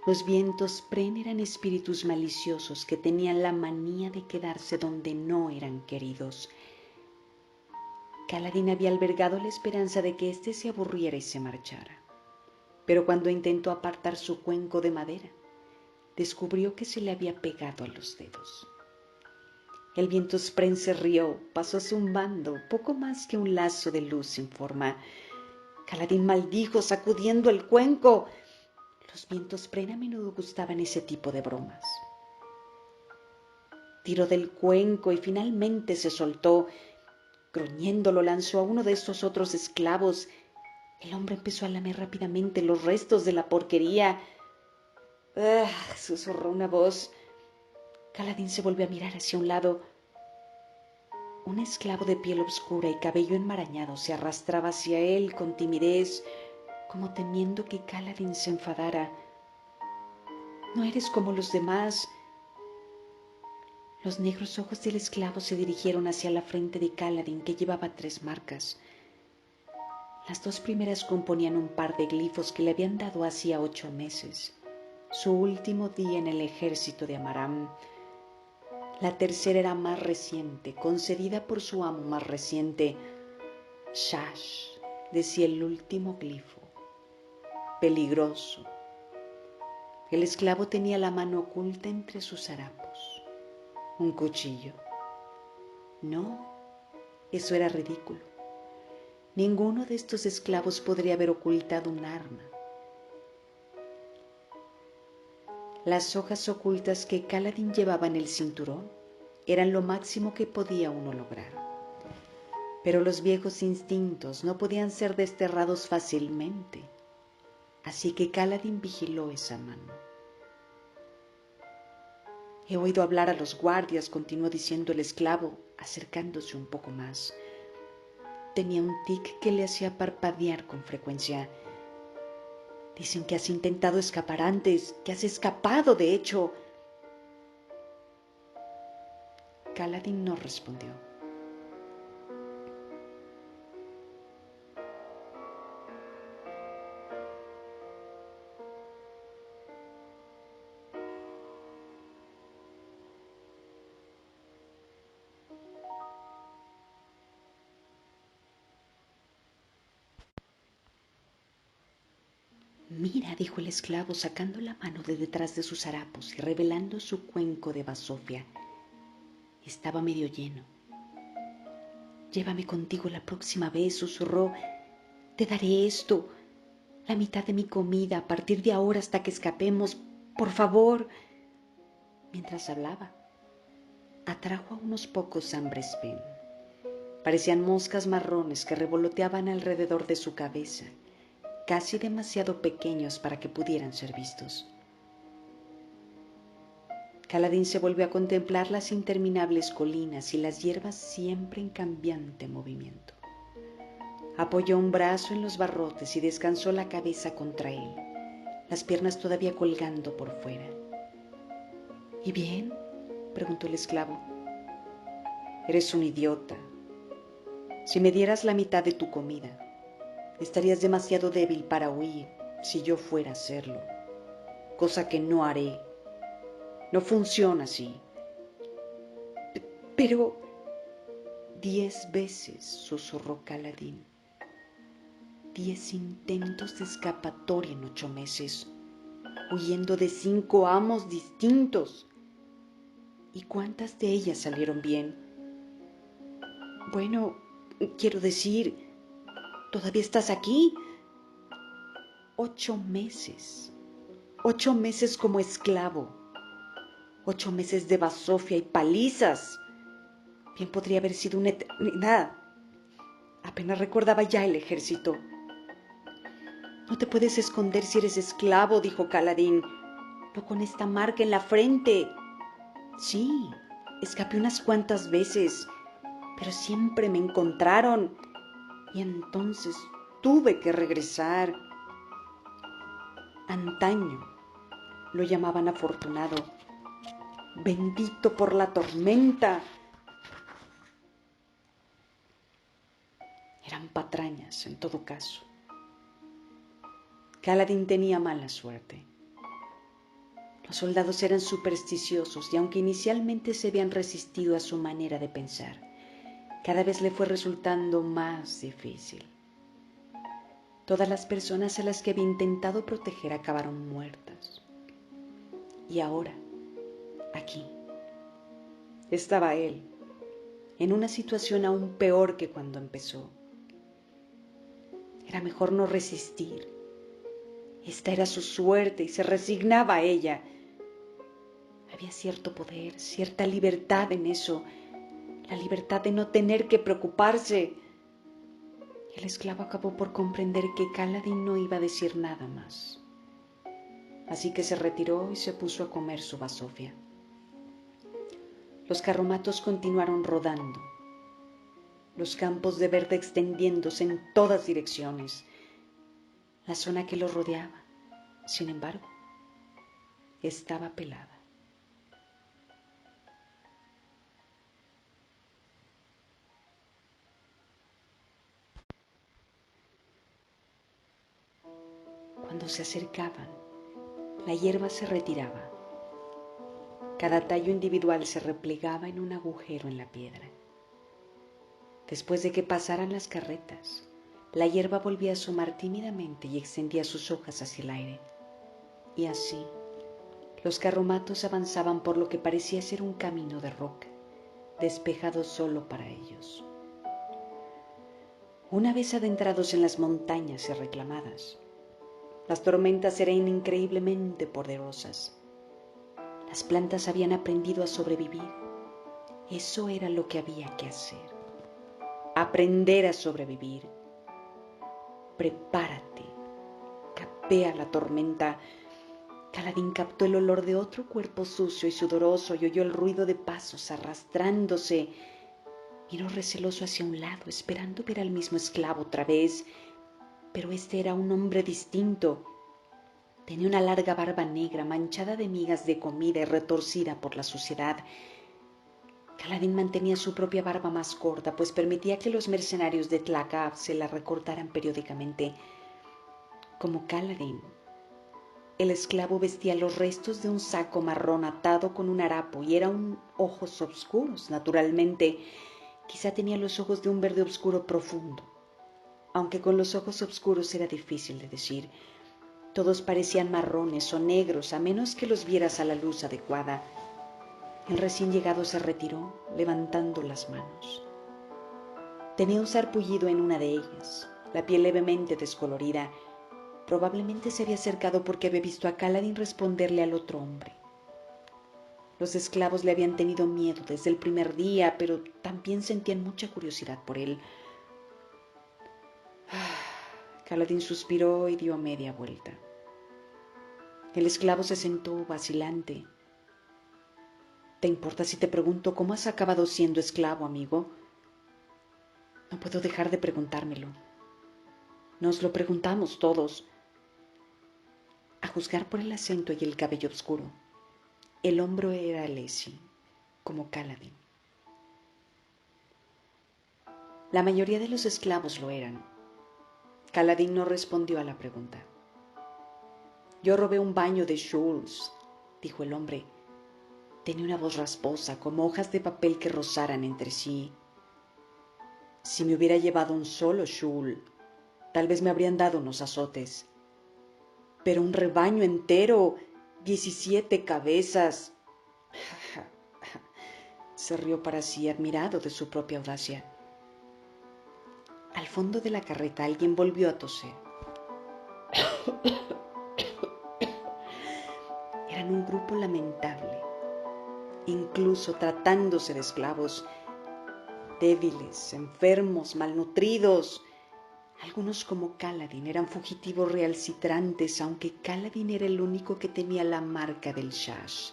A: Los vientos pren eran espíritus maliciosos que tenían la manía de quedarse donde no eran queridos. Kaladin había albergado la esperanza de que éste se aburriera y se marchara, pero cuando intentó apartar su cuenco de madera, descubrió que se le había pegado a los dedos. El viento spren se rió, pasó zumbando, poco más que un lazo de luz sin forma. Kaladin maldijo, sacudiendo el cuenco. Los vientos spren a menudo gustaban ese tipo de bromas. Tiró del cuenco y finalmente se soltó. Gruñendo lo lanzó a uno de estos otros esclavos. El hombre empezó a lamer rápidamente los restos de la porquería. ¡Ah! Susurró una voz. Kaladin se volvió a mirar hacia un lado. Un esclavo de piel oscura y cabello enmarañado se arrastraba hacia él con timidez, como temiendo que Kaladin se enfadara. «No eres como los demás». Los negros ojos del esclavo se dirigieron hacia la frente de Kaladin, que llevaba 3 marcas. Las 2 primeras componían un par de glifos que le habían dado hacía 8 meses, su último día en el ejército de Amaram. La tercera era más reciente, concedida por su amo más reciente. Shash, decía el último glifo. Peligroso. El esclavo tenía la mano oculta entre sus harapos. Un cuchillo. No, eso era ridículo. Ninguno de estos esclavos podría haber ocultado un arma. Las hojas ocultas que Kaladin llevaba en el cinturón eran lo máximo que podía uno lograr. Pero los viejos instintos no podían ser desterrados fácilmente, así que Kaladin vigiló esa mano. «He oído hablar a los guardias», continuó diciendo el esclavo, acercándose un poco más. Tenía un tic que le hacía parpadear con frecuencia. «Dicen que has intentado escapar antes, que has escapado, de hecho». Kaladin no respondió. «Mira», dijo el esclavo, sacando la mano de detrás de sus harapos y revelando su cuenco de basofia. Estaba medio lleno. «Llévame contigo la próxima vez», susurró. «Te daré esto, la mitad de mi comida, a partir de ahora hasta que escapemos. Por favor». Mientras hablaba, atrajo a unos pocos hambrespén. Parecían moscas marrones que revoloteaban alrededor de su cabeza, casi demasiado pequeños para que pudieran ser vistos. Kaladin se volvió a contemplar las interminables colinas y las hierbas siempre en cambiante movimiento. Apoyó un brazo en los barrotes y descansó la cabeza contra él, las piernas todavía colgando por fuera. «¿Y bien?», preguntó el esclavo. «Eres un idiota. Si me dieras la mitad de tu comida, estarías demasiado débil para huir si yo fuera a hacerlo, cosa que no haré. No funciona así». «Pero...» 10 veces, susurró Kaladin. 10 intentos de escapatoria en 8 meses, huyendo de 5 amos distintos. ¿Y cuántas de ellas salieron bien? Bueno, quiero decir, ¿todavía estás aquí? 8 meses. 8 meses como esclavo. 8 meses de basofia y palizas. Bien podría haber sido una eternidad. Apenas recordaba ya el ejército. «No te puedes esconder si eres esclavo», dijo Kaladin. «No con esta marca en la frente». «Sí, escapé unas cuantas veces, pero siempre me encontraron y entonces tuve que regresar. Antaño lo llamaban afortunado, bendito por la tormenta. Eran patrañas en todo caso. Kaladin tenía mala suerte. Los soldados eran supersticiosos y aunque inicialmente se habían resistido a su manera de pensar, cada vez le fue resultando más difícil. Todas las personas a las que había intentado proteger acabaron muertas. Y ahora, aquí, estaba él, en una situación aún peor que cuando empezó. Era mejor no resistir. Esta era su suerte y se resignaba a ella. Había cierto poder, cierta libertad en eso, la libertad de no tener que preocuparse. El esclavo acabó por comprender que Kaladin no iba a decir nada más. Así que se retiró y se puso a comer su basofia. Los carromatos continuaron rodando, los campos de verde extendiéndose en todas direcciones. La zona que los rodeaba, sin embargo, estaba pelada. Cuando se acercaban, la hierba se retiraba. Cada tallo individual se replegaba en un agujero en la piedra. Después de que pasaran las carretas, la hierba volvía a asomar tímidamente y extendía sus hojas hacia el aire. Y así, los carromatos avanzaban por lo que parecía ser un camino de roca, despejado solo para ellos. Una vez adentrados en las montañas y reclamadas, las tormentas eran increíblemente poderosas. Las plantas habían aprendido a sobrevivir. Eso era lo que había que hacer. Aprender a sobrevivir. Prepárate. Capea la tormenta. Kaladin captó el olor de otro cuerpo sucio y sudoroso y oyó el ruido de pasos arrastrándose. Miró receloso hacia un lado, esperando ver al mismo esclavo otra vez. Pero este era un hombre distinto. Tenía una larga barba negra, manchada de migas de comida y retorcida por la suciedad. Kaladin mantenía su propia barba más corta, pues permitía que los mercenarios de Tlacav se la recortaran periódicamente. Como Kaladin, el esclavo vestía los restos de un saco marrón atado con un harapo y eran ojos oscuros, naturalmente. Quizá tenía los ojos de un verde oscuro profundo, aunque con los ojos oscuros era difícil de decir. Todos parecían marrones o negros, a menos que los vieras a la luz adecuada. El recién llegado se retiró, levantando las manos. Tenía un sarpullido en una de ellas, la piel levemente descolorida. Probablemente se había acercado porque había visto a Kaladin responderle al otro hombre. Los esclavos le habían tenido miedo desde el primer día, pero también sentían mucha curiosidad por él. Kaladin suspiró y dio media vuelta. El esclavo se sentó vacilante. ¿Te importa si te pregunto cómo has acabado siendo esclavo, amigo? No puedo dejar de preguntármelo. Nos lo preguntamos todos. A juzgar por el acento y el cabello oscuro, el hombre era Alessi, como Kaladin. La mayoría de los esclavos lo eran. Kaladin no respondió a la pregunta. Yo robé un baño de Schultz, dijo el hombre. Tenía una voz rasposa, como hojas de papel que rozaran entre sí. Si me hubiera llevado un solo shul, tal vez me habrían dado unos azotes. Pero un rebaño entero, 17 cabezas. Se rió para sí, admirado de su propia audacia. Al fondo de la carreta alguien volvió a toser. Eran un grupo lamentable, incluso tratándose de esclavos, débiles, enfermos, malnutridos. Algunos como Kaladin eran fugitivos recalcitrantes, aunque Kaladin era el único que tenía la marca del shash.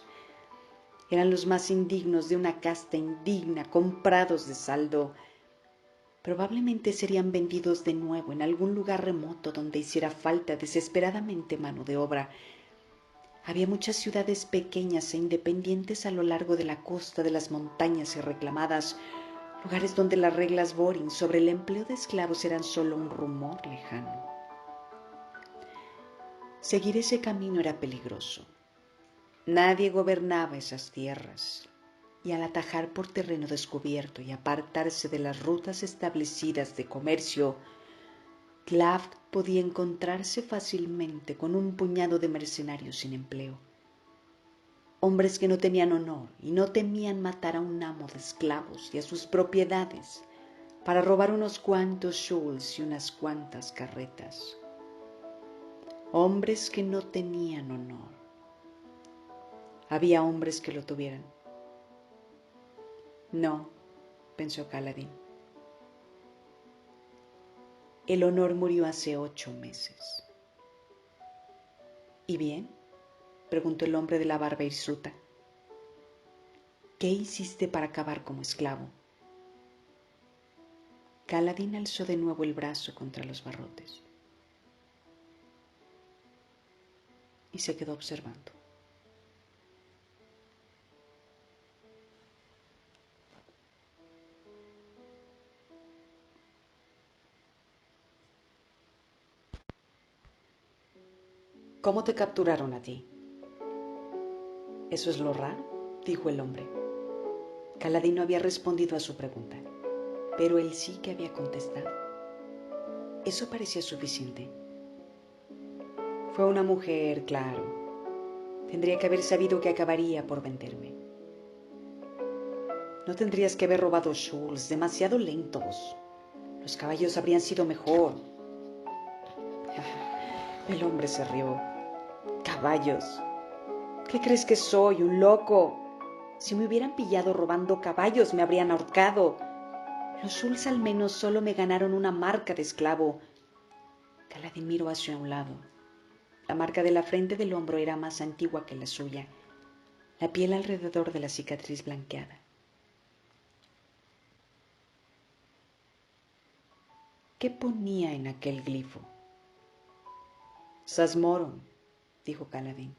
A: Eran los más indignos de una casta indigna, comprados de saldo. Probablemente serían vendidos de nuevo en algún lugar remoto donde hiciera falta desesperadamente mano de obra. Había muchas ciudades pequeñas e independientes a lo largo de la costa de las montañas y reclamadas, lugares donde las reglas Boring sobre el empleo de esclavos eran solo un rumor lejano. Seguir ese camino era peligroso. Nadie gobernaba esas tierras, y al atajar por terreno descubierto y apartarse de las rutas establecidas de comercio, Claft podía encontrarse fácilmente con un puñado de mercenarios sin empleo. Hombres que no tenían honor y no temían matar a un amo de esclavos y a sus propiedades para robar unos cuantos shuls y unas cuantas carretas. Hombres que no tenían honor. Había hombres que lo tuvieran. No, pensó Kaladin. El honor murió hace 8 meses. ¿Y bien?, preguntó el hombre de la barba hirsuta. ¿Qué hiciste para acabar como esclavo? Kaladin alzó de nuevo el brazo contra los barrotes y se quedó observando. ¿Cómo te capturaron a ti? Eso es lo raro, dijo el hombre. Kaladin no había respondido a su pregunta, pero él sí que había contestado. Eso parecía suficiente. Fue una mujer, claro. Tendría que haber sabido que acabaría por venderme. No tendrías que haber robado shuls, demasiado lentos. Los caballos habrían sido mejor. El hombre se rió. Caballos. ¿Qué crees que soy, un loco? Si me hubieran pillado robando caballos, me habrían ahorcado. Los shuls al menos solo me ganaron una marca de esclavo. Kaladin miró hacia un lado. La marca de la frente del hombro era más antigua que la suya, la piel alrededor de la cicatriz blanqueada. ¿Qué ponía en aquel glifo? Sasmoron, dijo Kaladin.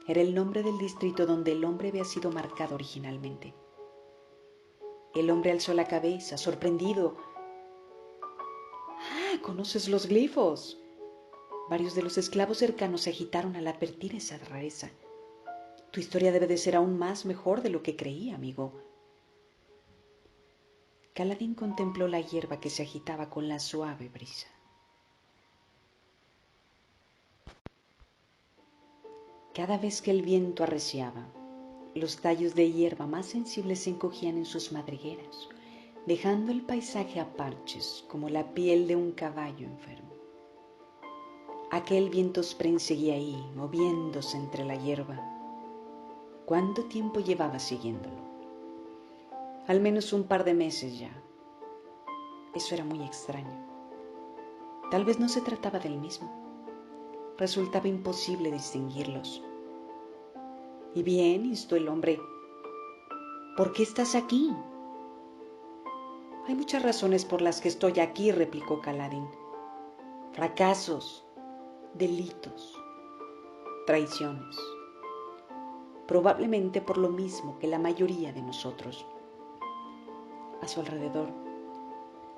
A: Era el nombre del distrito donde el hombre había sido marcado originalmente. El hombre alzó la cabeza, sorprendido. ¡Ah! ¿Conoces los glifos? Varios de los esclavos cercanos se agitaron al advertir esa rareza. Tu historia debe de ser aún más mejor de lo que creí, amigo. Kaladin contempló la hierba que se agitaba con la suave brisa. Cada vez que el viento arreciaba, los tallos de hierba más sensibles se encogían en sus madrigueras, dejando el paisaje a parches como la piel de un caballo enfermo. Aquel viento spring seguía ahí, moviéndose entre la hierba. ¿Cuánto tiempo llevaba siguiéndolo? Al menos un par de meses ya. Eso era muy extraño. Tal vez no se trataba del mismo. Resultaba imposible distinguirlos. Y bien, instó el hombre, ¿por qué estás aquí? Hay muchas razones por las que estoy aquí, replicó Kaladin. Fracasos, delitos, traiciones. Probablemente por lo mismo que la mayoría de nosotros. A su alrededor,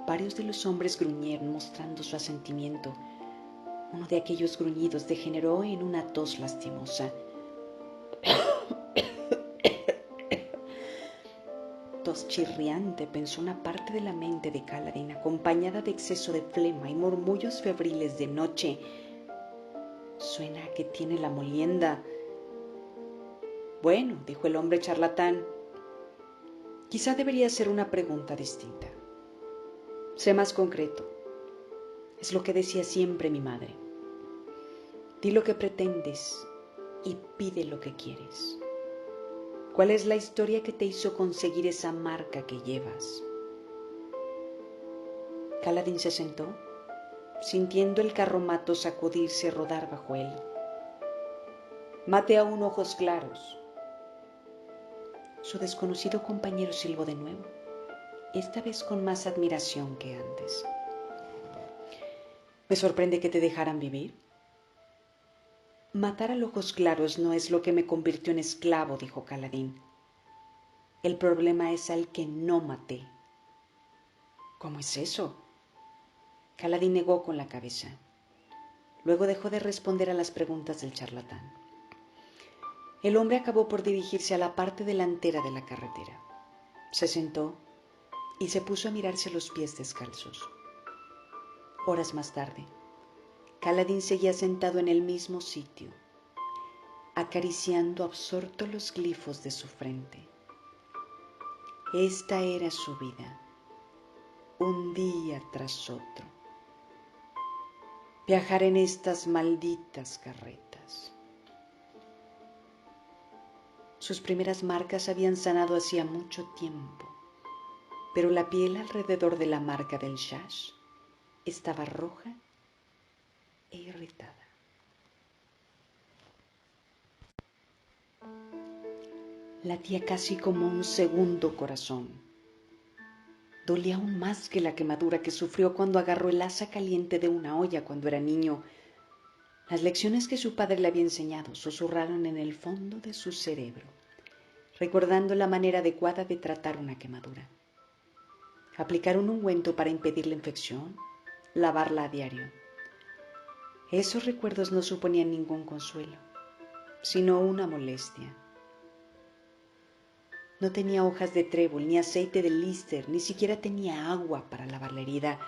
A: varios de los hombres gruñeron mostrando su asentimiento. Uno de aquellos gruñidos degeneró en una tos lastimosa. Tos chirriante, pensó una parte de la mente de Kaladin, acompañada de exceso de flema y murmullos febriles de noche. Suena a que tiene la molienda. Bueno, dijo el hombre charlatán, quizá debería hacer una pregunta distinta. Sé más concreto. Es lo que decía siempre mi madre. Di lo que pretendes y pide lo que quieres. ¿Cuál es la historia que te hizo conseguir esa marca que llevas? Kaladin se sentó, sintiendo el carromato sacudirse y rodar bajo él. Maté a un ojos claros. Su desconocido compañero silbó de nuevo, esta vez con más admiración que antes. Me sorprende que te dejaran vivir. Matar a ojos claros no es lo que me convirtió en esclavo, dijo Kaladin. El problema es al que no maté. ¿Cómo es eso? Kaladin negó con la cabeza. Luego dejó de responder a las preguntas del charlatán. El hombre acabó por dirigirse a la parte delantera de la carretera. Se sentó y se puso a mirarse los pies descalzos. Horas más tarde, Kaladin seguía sentado en el mismo sitio, acariciando absorto los glifos de su frente. Esta era su vida, un día tras otro. Viajar en estas malditas carretas. Sus primeras marcas habían sanado hacía mucho tiempo, pero la piel alrededor de la marca del shash estaba roja e irritada. Latía casi como un segundo corazón. Dolía aún más que la quemadura que sufrió cuando agarró el asa caliente de una olla cuando era niño. Las lecciones que su padre le había enseñado susurraron en el fondo de su cerebro, recordando la manera adecuada de tratar una quemadura. Aplicar un ungüento para impedir la infección, lavarla a diario. Esos recuerdos no suponían ningún consuelo, sino una molestia. No tenía hojas de trébol, ni aceite de lister, ni siquiera tenía agua para lavar la herida.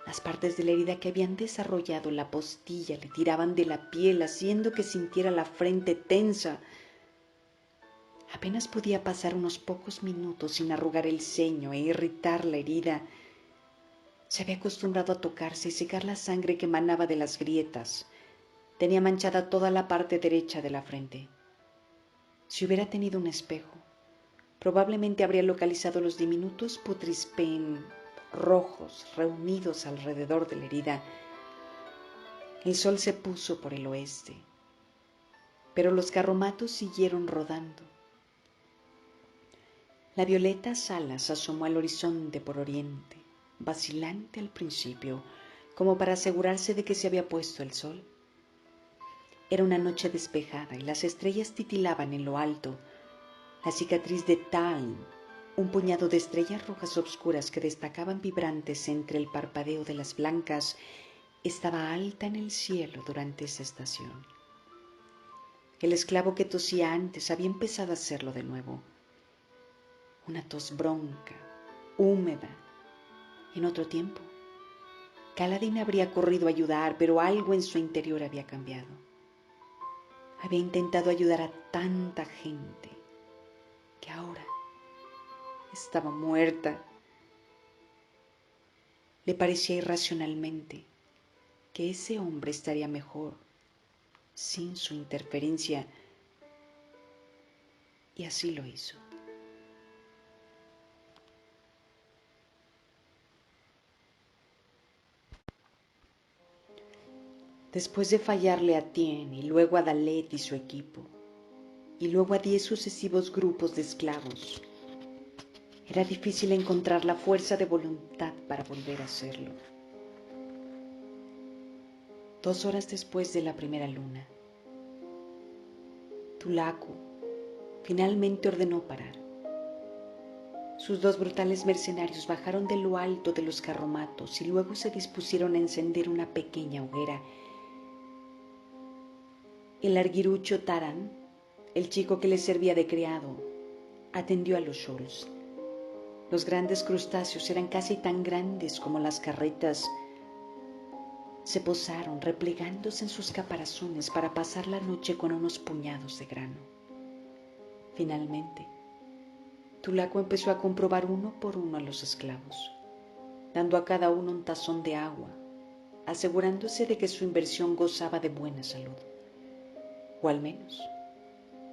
A: Las partes de la herida que habían desarrollado la postilla le tiraban de la piel, haciendo que sintiera la frente tensa. Apenas podía pasar unos pocos minutos sin arrugar el ceño e irritar la herida. Se había acostumbrado a tocarse y secar la sangre que emanaba de las grietas. Tenía manchada toda la parte derecha de la frente. Si hubiera tenido un espejo, probablemente habría localizado los diminutos putrispen rojos reunidos alrededor de la herida. El sol se puso por el oeste, pero los carromatos siguieron rodando. La violeta Salas asomó al horizonte por oriente, vacilante al principio, como para asegurarse de que se había puesto el sol. Era una noche despejada y las estrellas titilaban en lo alto. La cicatriz de Taln, un puñado de estrellas rojas obscuras que destacaban vibrantes entre el parpadeo de las blancas, estaba alta en el cielo durante esa estación. El esclavo que tosía antes había empezado a hacerlo de nuevo. Una tos bronca, húmeda. En otro tiempo, Kaladin habría corrido a ayudar, pero algo en su interior había cambiado. Había intentado ayudar a tanta gente que ahora estaba muerta. Le parecía irracionalmente que ese hombre estaría mejor sin su interferencia, y así lo hizo. Después de fallarle a Tien y luego a Dalet y su equipo, y luego a 10 sucesivos grupos de esclavos, era difícil encontrar la fuerza de voluntad para volver a hacerlo. 2 horas después de la primera luna, Tulaku finalmente ordenó parar. Sus 2 brutales mercenarios bajaron de lo alto de los carromatos y luego se dispusieron a encender una pequeña hoguera. El arguirucho Taran, el chico que les servía de criado, atendió a los shoals. Los grandes crustáceos eran casi tan grandes como las carretas. Se posaron replegándose en sus caparazones para pasar la noche con unos puñados de grano. Finalmente, Tulaku empezó a comprobar uno por uno a los esclavos, dando a cada uno un tazón de agua, asegurándose de que su inversión gozaba de buena salud, o al menos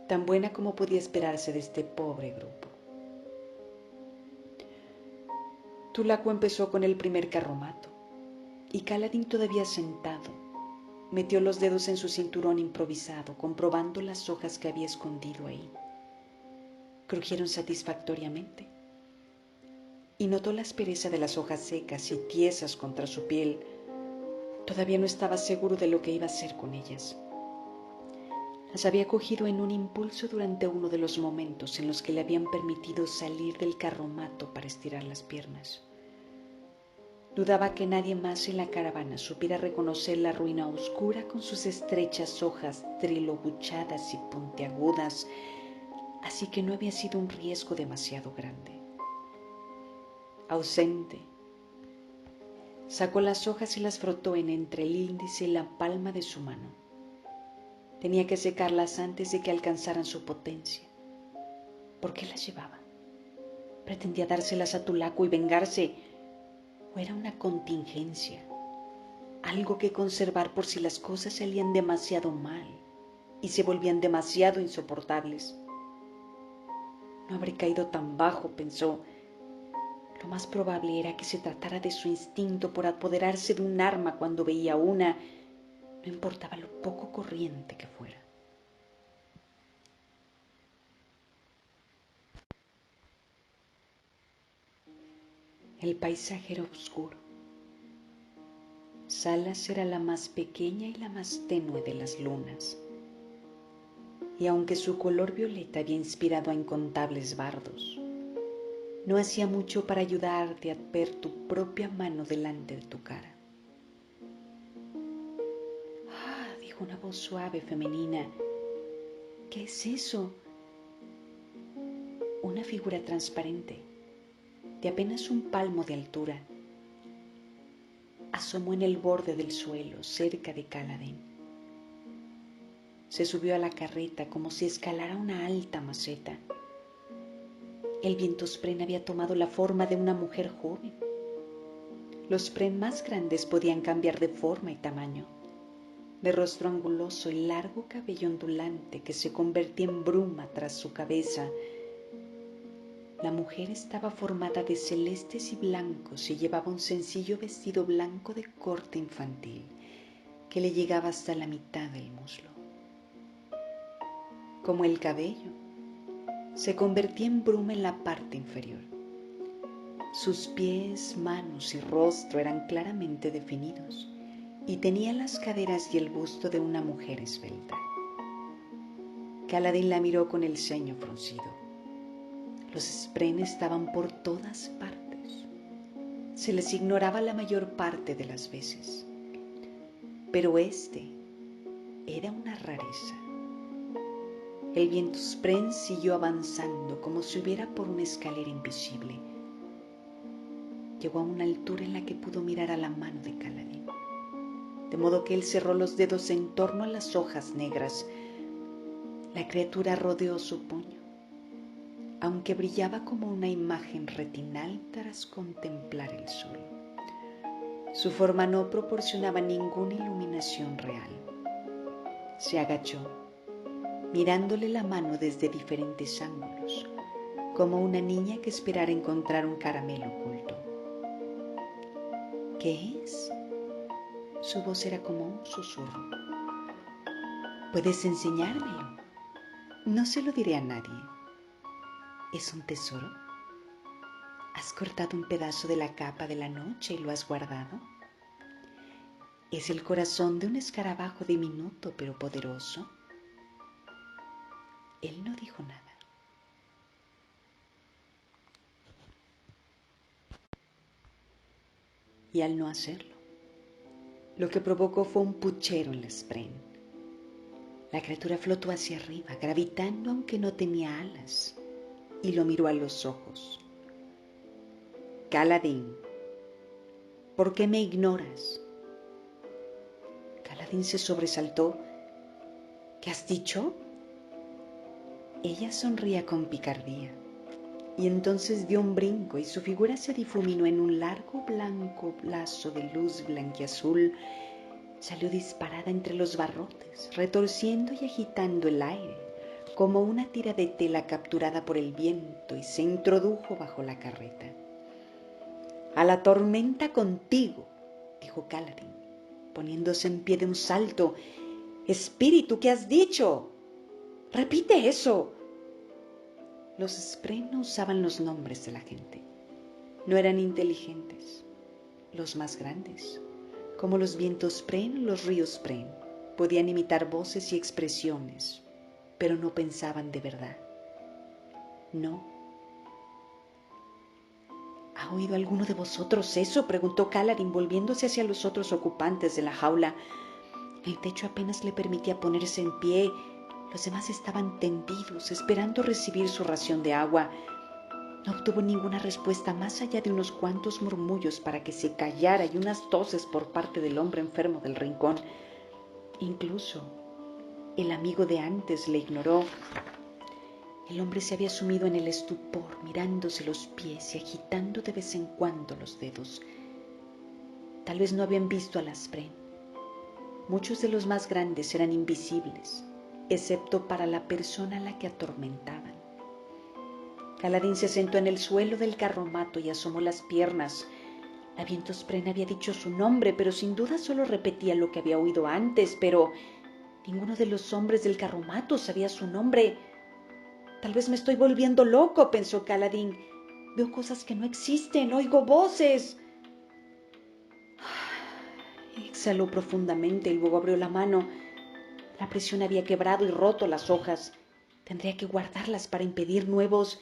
A: tan buena como podía esperarse de este pobre grupo. Tulaku empezó con el primer carromato, y Kaladin, todavía sentado, metió los dedos en su cinturón improvisado, comprobando las hojas que había escondido ahí. crujieron satisfactoriamente y notó la aspereza de las hojas secas y tiesas contra su piel. Todavía no estaba seguro de lo que iba a hacer con ellas. Las había cogido en un impulso durante uno de los momentos en los que le habían permitido salir del carromato para estirar las piernas. Dudaba que nadie más en la caravana supiera reconocer la ruina oscura con sus estrechas hojas trilobuchadas y puntiagudas, así que no había sido un riesgo demasiado grande. Ausente, sacó las hojas y las frotó entre el índice y la palma de su mano. Tenía que secarlas antes de que alcanzaran su potencia. ¿Por qué las llevaba? ¿Pretendía dárselas a Tulaco y vengarse? ¿O era una contingencia? Algo que conservar por si las cosas salían demasiado mal y se volvían demasiado insoportables. No habré caído tan bajo, pensó. Lo más probable era que se tratara de su instinto por apoderarse de un arma cuando veía una, no importaba lo poco corriente que fuera. El paisaje era oscuro. Salas era la más pequeña y la más tenue de las lunas, y aunque su color violeta había inspirado a incontables bardos, no hacía mucho para ayudarte a ver tu propia mano delante de tu cara. «Ah», dijo una voz suave, femenina. «¿Qué es eso?» Una figura transparente, de apenas un palmo de altura, asomó en el borde del suelo, cerca de Kaladin. Se subió a la carreta como si escalara una alta maceta. El vientospren había tomado la forma de una mujer joven. Los spren más grandes podían cambiar de forma y tamaño, de rostro anguloso y largo cabello ondulante que se convertía en bruma tras su cabeza. La mujer estaba formada de celestes y blancos y llevaba un sencillo vestido blanco de corte infantil que le llegaba hasta la mitad del muslo. Como el cabello, se convertía en bruma en la parte inferior. Sus pies, manos y rostro eran claramente definidos y tenía las caderas y el busto de una mujer esbelta. Kaladin la miró con el ceño fruncido. Los spren estaban por todas partes. Se les ignoraba la mayor parte de las veces. Pero este era una rareza. El vientospren siguió avanzando como si hubiera por una escalera invisible. Llegó a una altura en la que pudo mirar a la mano de Kaladin, de modo que él cerró los dedos en torno a las hojas negras. La criatura rodeó su puño, aunque brillaba como una imagen retinal tras contemplar el sol. Su forma no proporcionaba ninguna iluminación real. Se agachó, mirándole la mano desde diferentes ángulos, como una niña que esperara encontrar un caramelo oculto. ¿Qué es? Su voz era como un susurro. ¿Puedes enseñármelo? No se lo diré a nadie. ¿Es un tesoro? ¿Has cortado un pedazo de la capa de la noche y lo has guardado? ¿Es el corazón de un escarabajo diminuto pero poderoso? Él no dijo nada. Y al no hacerlo, lo que provocó fue un puchero en la spren. La criatura flotó hacia arriba, gravitando aunque no tenía alas, y lo miró a los ojos. Kaladin, ¿por qué me ignoras? Kaladin se sobresaltó. ¿Qué has dicho? Ella sonría con picardía, y entonces dio un brinco y su figura se difuminó en un largo blanco lazo de luz blanquiazul. Salió disparada entre los barrotes, retorciendo y agitando el aire, como una tira de tela capturada por el viento, y se introdujo bajo la carreta. «A la tormenta contigo», dijo Kaladin, poniéndose en pie de un salto. «Espíritu, ¿qué has dicho? Repite eso». Los Spren no usaban los nombres de la gente. No eran inteligentes. Los más grandes, como los vientos Spren, los ríos Spren, podían imitar voces y expresiones, pero no pensaban de verdad. No. ¿Ha oído alguno de vosotros eso?, preguntó Kaladin, volviéndose hacia los otros ocupantes de la jaula. El techo apenas le permitía ponerse en pie. Los demás estaban tendidos, esperando recibir su ración de agua. No obtuvo ninguna respuesta más allá de unos cuantos murmullos para que se callara y unas toses por parte del hombre enfermo del rincón. Incluso el amigo de antes le ignoró. El hombre se había sumido en el estupor, mirándose los pies y agitando de vez en cuando los dedos. Tal vez no habían visto a las Spren. Muchos de los más grandes eran invisibles, excepto para la persona a la que atormentaban. Kaladin se sentó en el suelo del carromato y asomó las piernas. La viento Spren había dicho su nombre, pero sin duda solo repetía lo que había oído antes. Pero ninguno de los hombres del carromato sabía su nombre. Tal vez me estoy volviendo loco, pensó Kaladin. Veo cosas que no existen, oigo voces. Exhaló profundamente y luego abrió la mano. La presión había quebrado y roto las hojas. Tendría que guardarlas para impedir nuevos.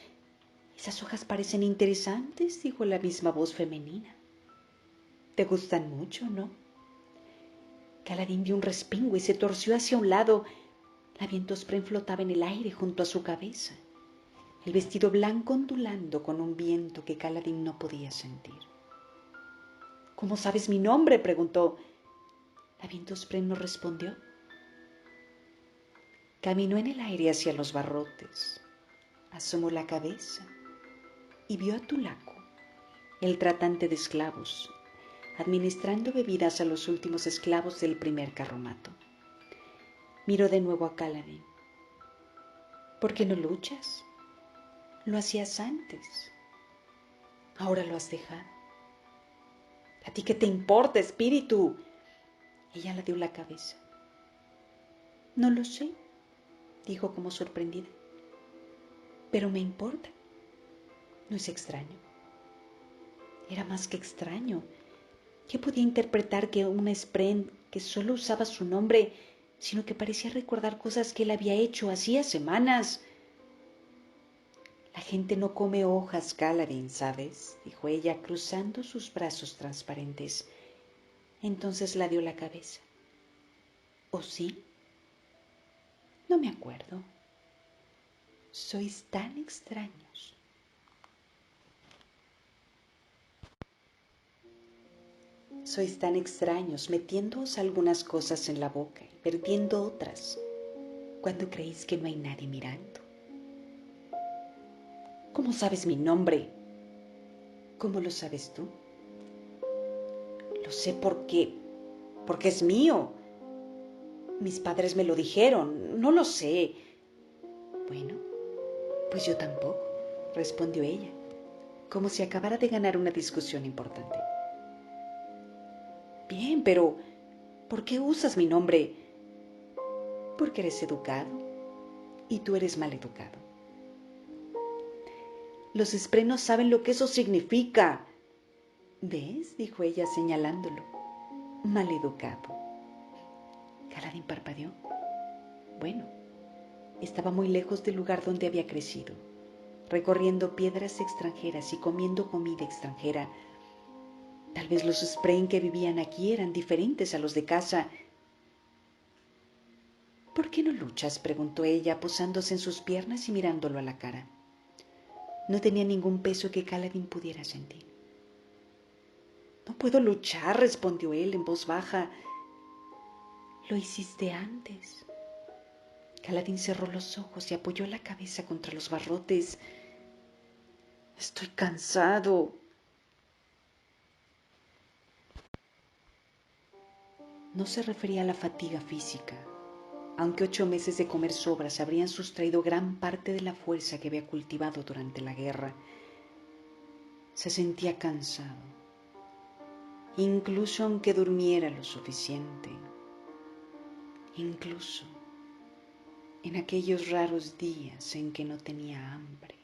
A: Esas hojas parecen interesantes, dijo la misma voz femenina. Te gustan mucho, ¿no? Kaladin dio un respingo y se torció hacia un lado. La viento Spren flotaba en el aire junto a su cabeza, el vestido blanco ondulando con un viento que Kaladin no podía sentir. ¿Cómo sabes mi nombre?, preguntó. La viento Spren no respondió. Caminó en el aire hacia los barrotes, asomó la cabeza y vio a Tulaco, el tratante de esclavos, administrando bebidas a los últimos esclavos del primer carromato. Miró de nuevo a Kaladin. ¿Por qué no luchas? Lo hacías antes. Ahora lo has dejado. ¿A ti qué te importa, espíritu? Ella le dio la cabeza. No lo sé, dijo como sorprendida. Pero me importa. No es extraño. Era más que extraño. ¿Qué podía interpretar que una Spren que solo usaba su nombre, sino que parecía recordar cosas que él había hecho hacía semanas? La gente no come hojas, Kaladin, ¿sabes?, dijo ella, cruzando sus brazos transparentes. Entonces la dio la cabeza. ¿O sí? No me acuerdo. Sois tan extraños. Sois tan extraños, metiéndoos algunas cosas en la boca y perdiendo otras, cuando creéis que no hay nadie mirando. ¿Cómo sabes mi nombre? ¿Cómo lo sabes tú? Lo sé porque es mío. Mis padres me lo dijeron, no lo sé. Bueno, pues yo tampoco, respondió ella, como si acabara de ganar una discusión importante. Bien, pero ¿por qué usas mi nombre? Porque eres educado y tú eres mal educado. Los Spren no saben lo que eso significa. ¿Ves?, dijo ella señalándolo. Mal educado. Kaladin parpadeó. Bueno, estaba muy lejos del lugar donde había crecido, recorriendo piedras extranjeras y comiendo comida extranjera. Tal vez los Spren que vivían aquí eran diferentes a los de casa. ¿Por qué no luchas?, preguntó ella, aposándose en sus piernas y mirándolo a la cara. No tenía ningún peso que Kaladin pudiera sentir. No puedo luchar, respondió él en voz baja. Lo hiciste antes. Kaladin cerró los ojos y apoyó la cabeza contra los barrotes. Estoy cansado. No se refería a la fatiga física, aunque 8 meses de comer sobras habrían sustraído gran parte de la fuerza que había cultivado durante la guerra. Se sentía cansado, incluso aunque durmiera lo suficiente, incluso en aquellos raros días en que no tenía hambre.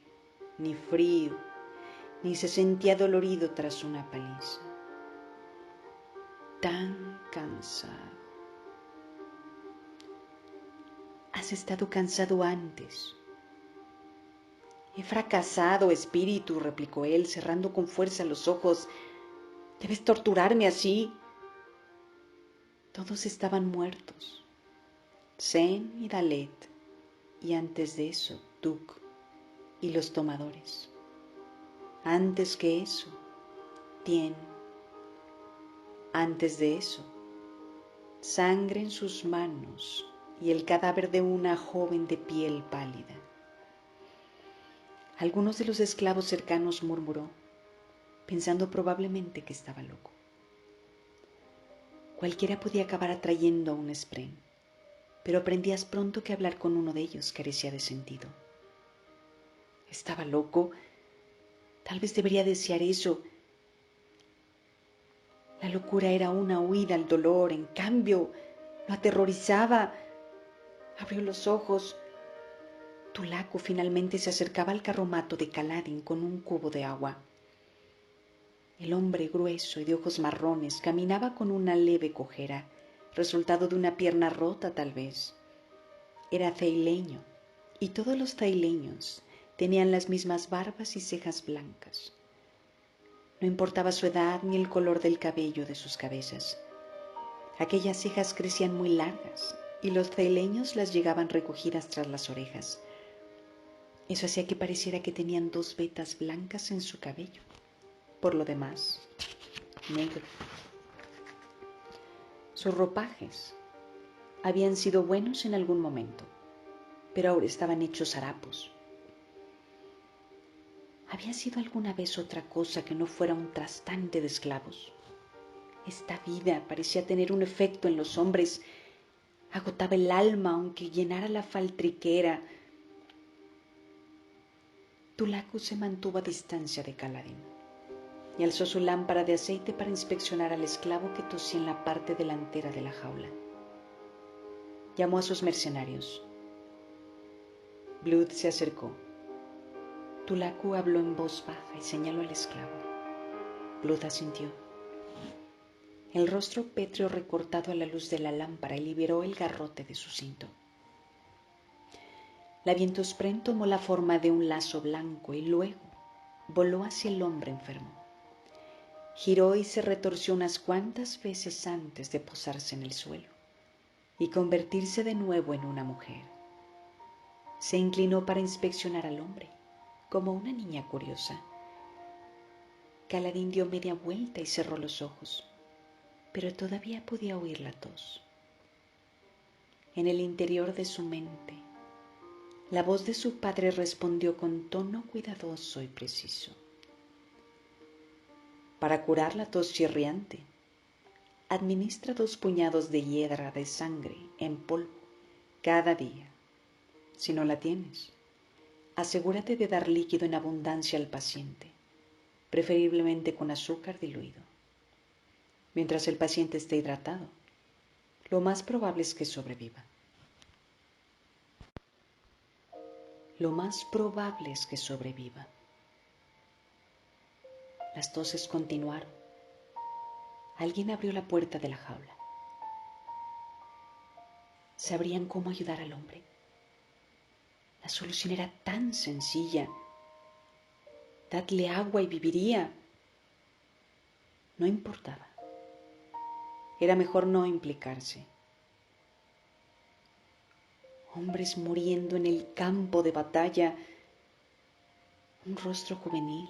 A: ni frío, ni se sentía dolorido tras una paliza. Tan cansado. Has estado cansado antes. He fracasado, espíritu, replicó él, cerrando con fuerza los ojos. Debes torturarme así. Todos estaban muertos. Zen y Dalet, y antes de eso, Tuk y los tomadores. Antes que eso, Tien. Antes de eso, sangre en sus manos y el cadáver de una joven de piel pálida. Algunos de los esclavos cercanos murmuró, pensando probablemente que estaba loco. Cualquiera podía acabar atrayendo a un Spren, pero aprendías pronto que hablar con uno de ellos carecía de sentido. ¿Estaba loco? Tal vez debería desear eso. La locura era una huida al dolor, en cambio, lo aterrorizaba. Abrió los ojos. Tulaku finalmente se acercaba al carromato de Kaladin con un cubo de agua. El hombre grueso y de ojos marrones caminaba con una leve cojera, resultado de una pierna rota tal vez. Era ceileño, y todos los ceileños tenían las mismas barbas y cejas blancas. No importaba su edad ni el color del cabello de sus cabezas. Aquellas cejas crecían muy largas y los ceileños las llegaban recogidas tras las orejas. Eso hacía que pareciera que tenían dos vetas blancas en su cabello. Por lo demás, negro. Sus ropajes habían sido buenos en algún momento, pero ahora estaban hechos harapos. ¿Había sido alguna vez otra cosa que no fuera un trastante de esclavos? Esta vida parecía tener un efecto en los hombres. Agotaba el alma aunque llenara la faltriquera. Tulaku se mantuvo a distancia de Kaladin y alzó su lámpara de aceite para inspeccionar al esclavo que tosía en la parte delantera de la jaula. Llamó a sus mercenarios. Blood se acercó. Tulaku habló en voz baja y señaló al esclavo. Blood asintió. El rostro pétreo recortado a la luz de la lámpara liberó el garrote de su cinto. La Vientospren tomó la forma de un lazo blanco y luego voló hacia el hombre enfermo. Giró y se retorció unas cuantas veces antes de posarse en el suelo y convertirse de nuevo en una mujer. Se inclinó para inspeccionar al hombre, como una niña curiosa. Kaladin dio media vuelta y cerró los ojos, pero todavía podía oír la tos. En el interior de su mente, la voz de su padre respondió con tono cuidadoso y preciso. Para curar la tos chirriante, administra 2 puñados de hiedra de sangre en polvo cada día. Si no la tienes, asegúrate de dar líquido en abundancia al paciente, preferiblemente con azúcar diluido. Mientras el paciente esté hidratado, lo más probable es que sobreviva. Lo más probable es que sobreviva. Las toses continuaron. Alguien abrió la puerta de la jaula. ¿Sabrían cómo ayudar al hombre? La solución era tan sencilla. Dadle agua y viviría. No importaba. Era mejor no implicarse. Hombres muriendo en el campo de batalla. Un rostro juvenil,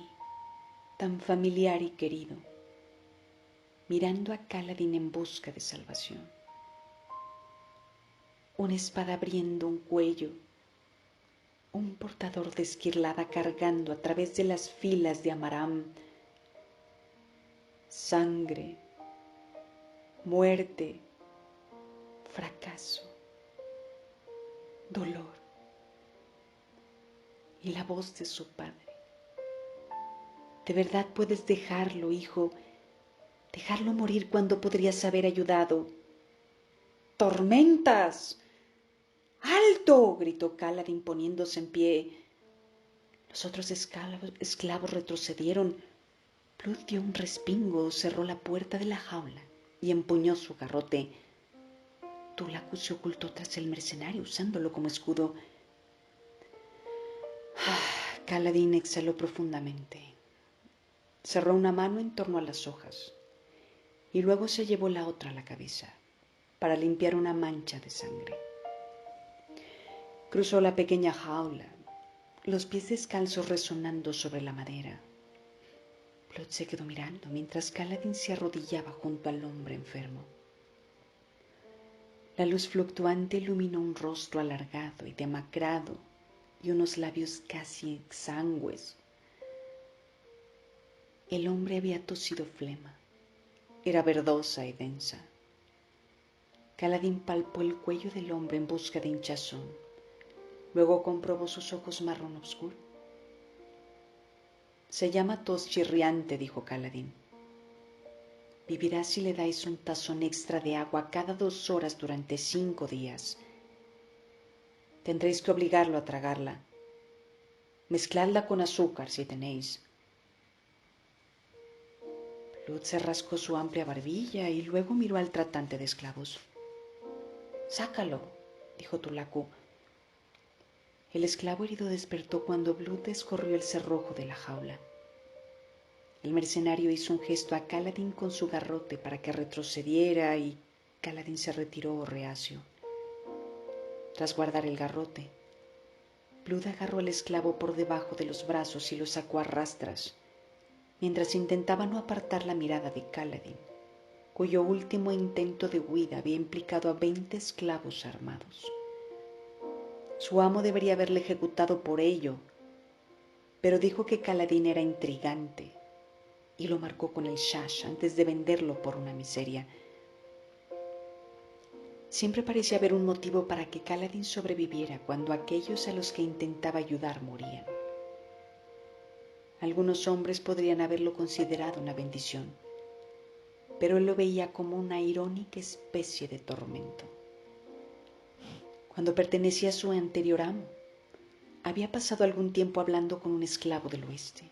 A: tan familiar y querido, mirando a Kaladin en busca de salvación. Una espada abriendo un cuello, un portador de esquirlada cargando a través de las filas de Amaram. Sangre, muerte, fracaso, dolor. Y la voz de su padre. ¿De verdad puedes dejarlo, hijo? Dejarlo morir cuando podrías haber ayudado. ¡Tormentas! ¡Alto! Gritó Kaladin poniéndose en pie. Los otros esclavos retrocedieron. Blood dio un respingo, cerró la puerta de la jaula y empuñó su garrote. Tulaku se ocultó tras el mercenario, usándolo como escudo. Kaladin exhaló profundamente. Cerró una mano en torno a las hojas y luego se llevó la otra a la cabeza para limpiar una mancha de sangre. Cruzó la pequeña jaula, los pies descalzos resonando sobre la madera. Blood se quedó mirando mientras Kaladin se arrodillaba junto al hombre enfermo. La luz fluctuante iluminó un rostro alargado y demacrado y unos labios casi exangües. El hombre había tosido flema. Era verdosa y densa. Kaladin palpó el cuello del hombre en busca de hinchazón. Luego comprobó sus ojos marrón oscuro. Se llama tos chirriante, dijo Kaladin. Vivirá si le dais un tazón extra de agua cada 2 horas durante 5 días. Tendréis que obligarlo a tragarla. Mezcladla con azúcar si tenéis. Blood se rascó su amplia barbilla y luego miró al tratante de esclavos. «Sácalo», dijo Tulaku. El esclavo herido despertó cuando Blood escorrió el cerrojo de la jaula. El mercenario hizo un gesto a Kaladin con su garrote para que retrocediera y Kaladin se retiró reacio. Tras guardar el garrote, Blood agarró al esclavo por debajo de los brazos y lo sacó a rastras, mientras intentaba no apartar la mirada de Kaladin, cuyo último intento de huida había implicado a 20 esclavos armados. Su amo debería haberle ejecutado por ello, pero dijo que Kaladin era intrigante y lo marcó con el shash antes de venderlo por una miseria. Siempre parecía haber un motivo para que Kaladin sobreviviera cuando aquellos a los que intentaba ayudar morían. Algunos hombres podrían haberlo considerado una bendición, pero él lo veía como una irónica especie de tormento. Cuando pertenecía a su anterior amo, había pasado algún tiempo hablando con un esclavo del oeste,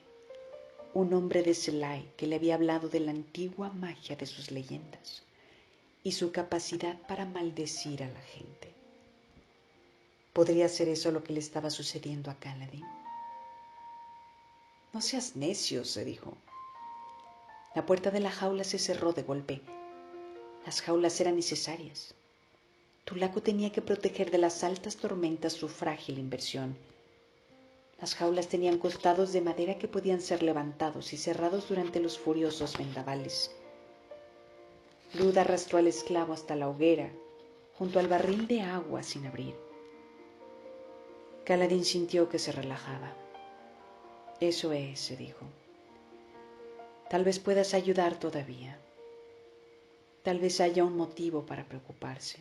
A: un hombre de Selai que le había hablado de la antigua magia de sus leyendas y su capacidad para maldecir a la gente. ¿Podría ser eso lo que le estaba sucediendo a Kaladin? «No seas necio», se dijo. La puerta de la jaula se cerró de golpe. Las jaulas eran necesarias. Tulaku tenía que proteger de las altas tormentas su frágil inversión. Las jaulas tenían costados de madera que podían ser levantados y cerrados durante los furiosos vendavales. Blood arrastró al esclavo hasta la hoguera, junto al barril de agua sin abrir. Kaladin sintió que se relajaba. «Eso es», se dijo. «Tal vez puedas ayudar todavía. Tal vez haya un motivo para preocuparse».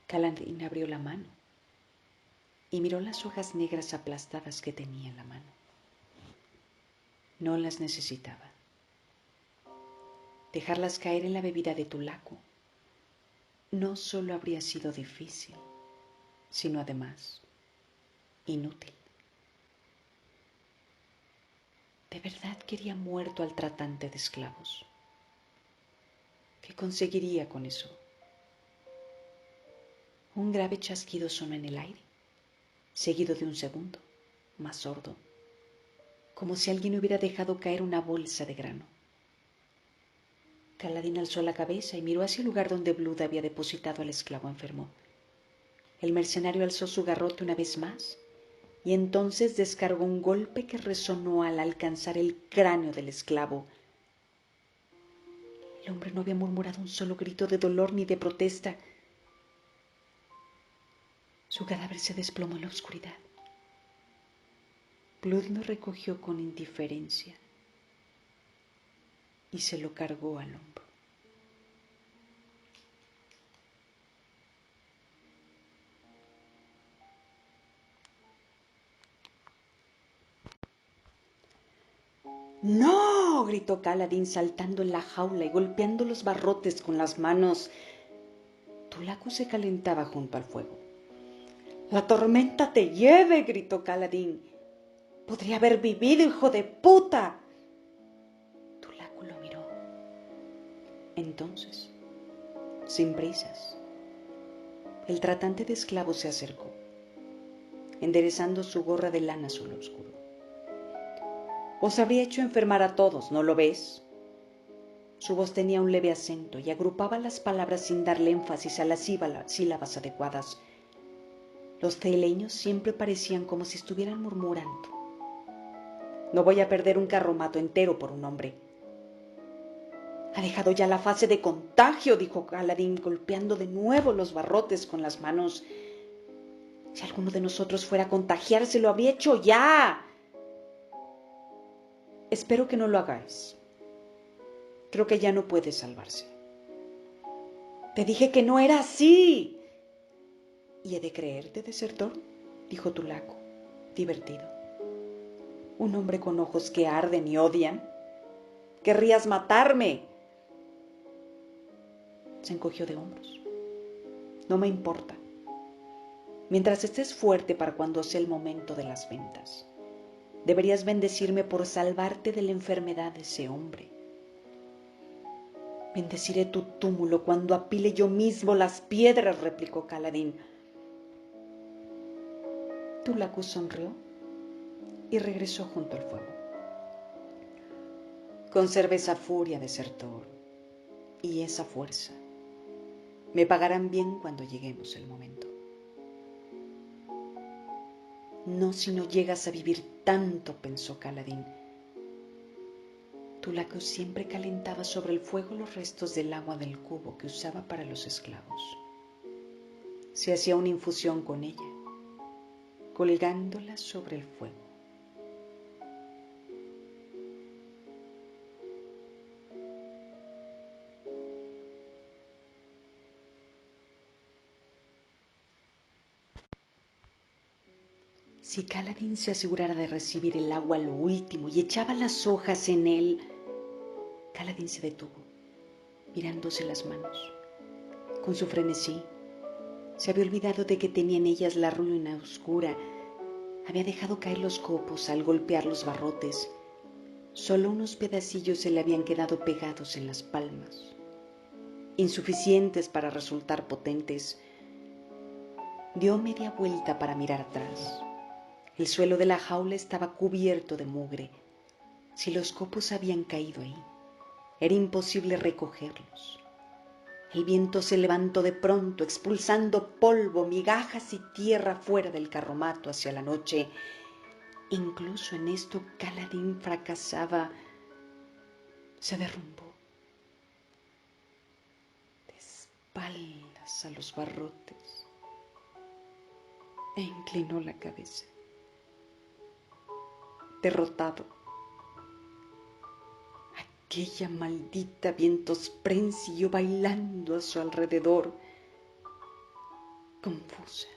A: Kaladin abrió la mano y miró las hojas negras aplastadas que tenía en la mano. No las necesitaba. Dejarlas caer en la bebida de Tulaku no solo habría sido difícil, sino además inútil. De verdad quería muerto al tratante de esclavos. ¿Qué conseguiría con eso? Un grave chasquido sonó en el aire, seguido de un segundo, más sordo, como si alguien hubiera dejado caer una bolsa de grano. Kaladin alzó la cabeza y miró hacia el lugar donde Blood había depositado al esclavo enfermo. El mercenario alzó su garrote una vez más y entonces descargó un golpe que resonó al alcanzar el cráneo del esclavo. El hombre no había murmurado un solo grito de dolor ni de protesta. Su cadáver se desplomó en la oscuridad. Blood lo recogió con indiferencia y se lo cargó al hombro. «¡No!», gritó Kaladin saltando en la jaula y golpeando los barrotes con las manos. Tulaku se calentaba junto al fuego. La tormenta te lleve, gritó Kaladín. Podría haber vivido, hijo de puta. Tulaku lo miró. Entonces, sin prisas, el tratante de esclavos se acercó, enderezando su gorra de lana azul oscuro. Os habría hecho enfermar a todos, ¿no lo ves? Su voz tenía un leve acento y agrupaba las palabras sin darle énfasis a las sílabas adecuadas. Los celeños siempre parecían como si estuvieran murmurando. No voy a perder un carromato entero por un hombre. Ha dejado ya la fase de contagio, dijo Kaladín, golpeando de nuevo los barrotes con las manos. Si alguno de nosotros fuera a contagiarse, lo habría hecho ya. Espero que no lo hagáis. Creo que ya no puede salvarse. Te dije que no era así. ¿Y he de creerte, desertor? Dijo Tulaku, divertido. Un hombre con ojos que arden y odian. Querrías matarme. Se encogió de hombros. No me importa. Mientras estés fuerte para cuando sea el momento de las ventas, deberías bendecirme por salvarte de la enfermedad de ese hombre. Bendeciré tu túmulo cuando apile yo mismo las piedras, replicó Kaladín. Tulaku sonrió y regresó junto al fuego. Conserve esa furia, desertor, y esa fuerza. Me pagarán bien cuando lleguemos el momento. No si no llegas a vivir tanto, pensó Kaladín. Tulaku siempre calentaba sobre el fuego los restos del agua del cubo que usaba para los esclavos. Se hacía una infusión con ella, colgándola sobre el fuego. Si Kaladín se asegurara de recibir el agua a lo último y echaba las hojas en él, Kaladín se detuvo, mirándose las manos. Con su frenesí, se había olvidado de que tenía en ellas la ruina oscura. Había dejado caer los copos al golpear los barrotes. Solo unos pedacillos se le habían quedado pegados en las palmas, insuficientes para resultar potentes. Dio media vuelta para mirar atrás. El suelo de la jaula estaba cubierto de mugre. Si los copos habían caído ahí, era imposible recogerlos. El viento se levantó de pronto, expulsando polvo, migajas y tierra fuera del carromato hacia la noche. Incluso en esto Kaladín fracasaba. Se derrumbó de espaldas a los barrotes e inclinó la cabeza. Derrotado, aquella maldita Vientospren siguió bailando a su alrededor, confusa.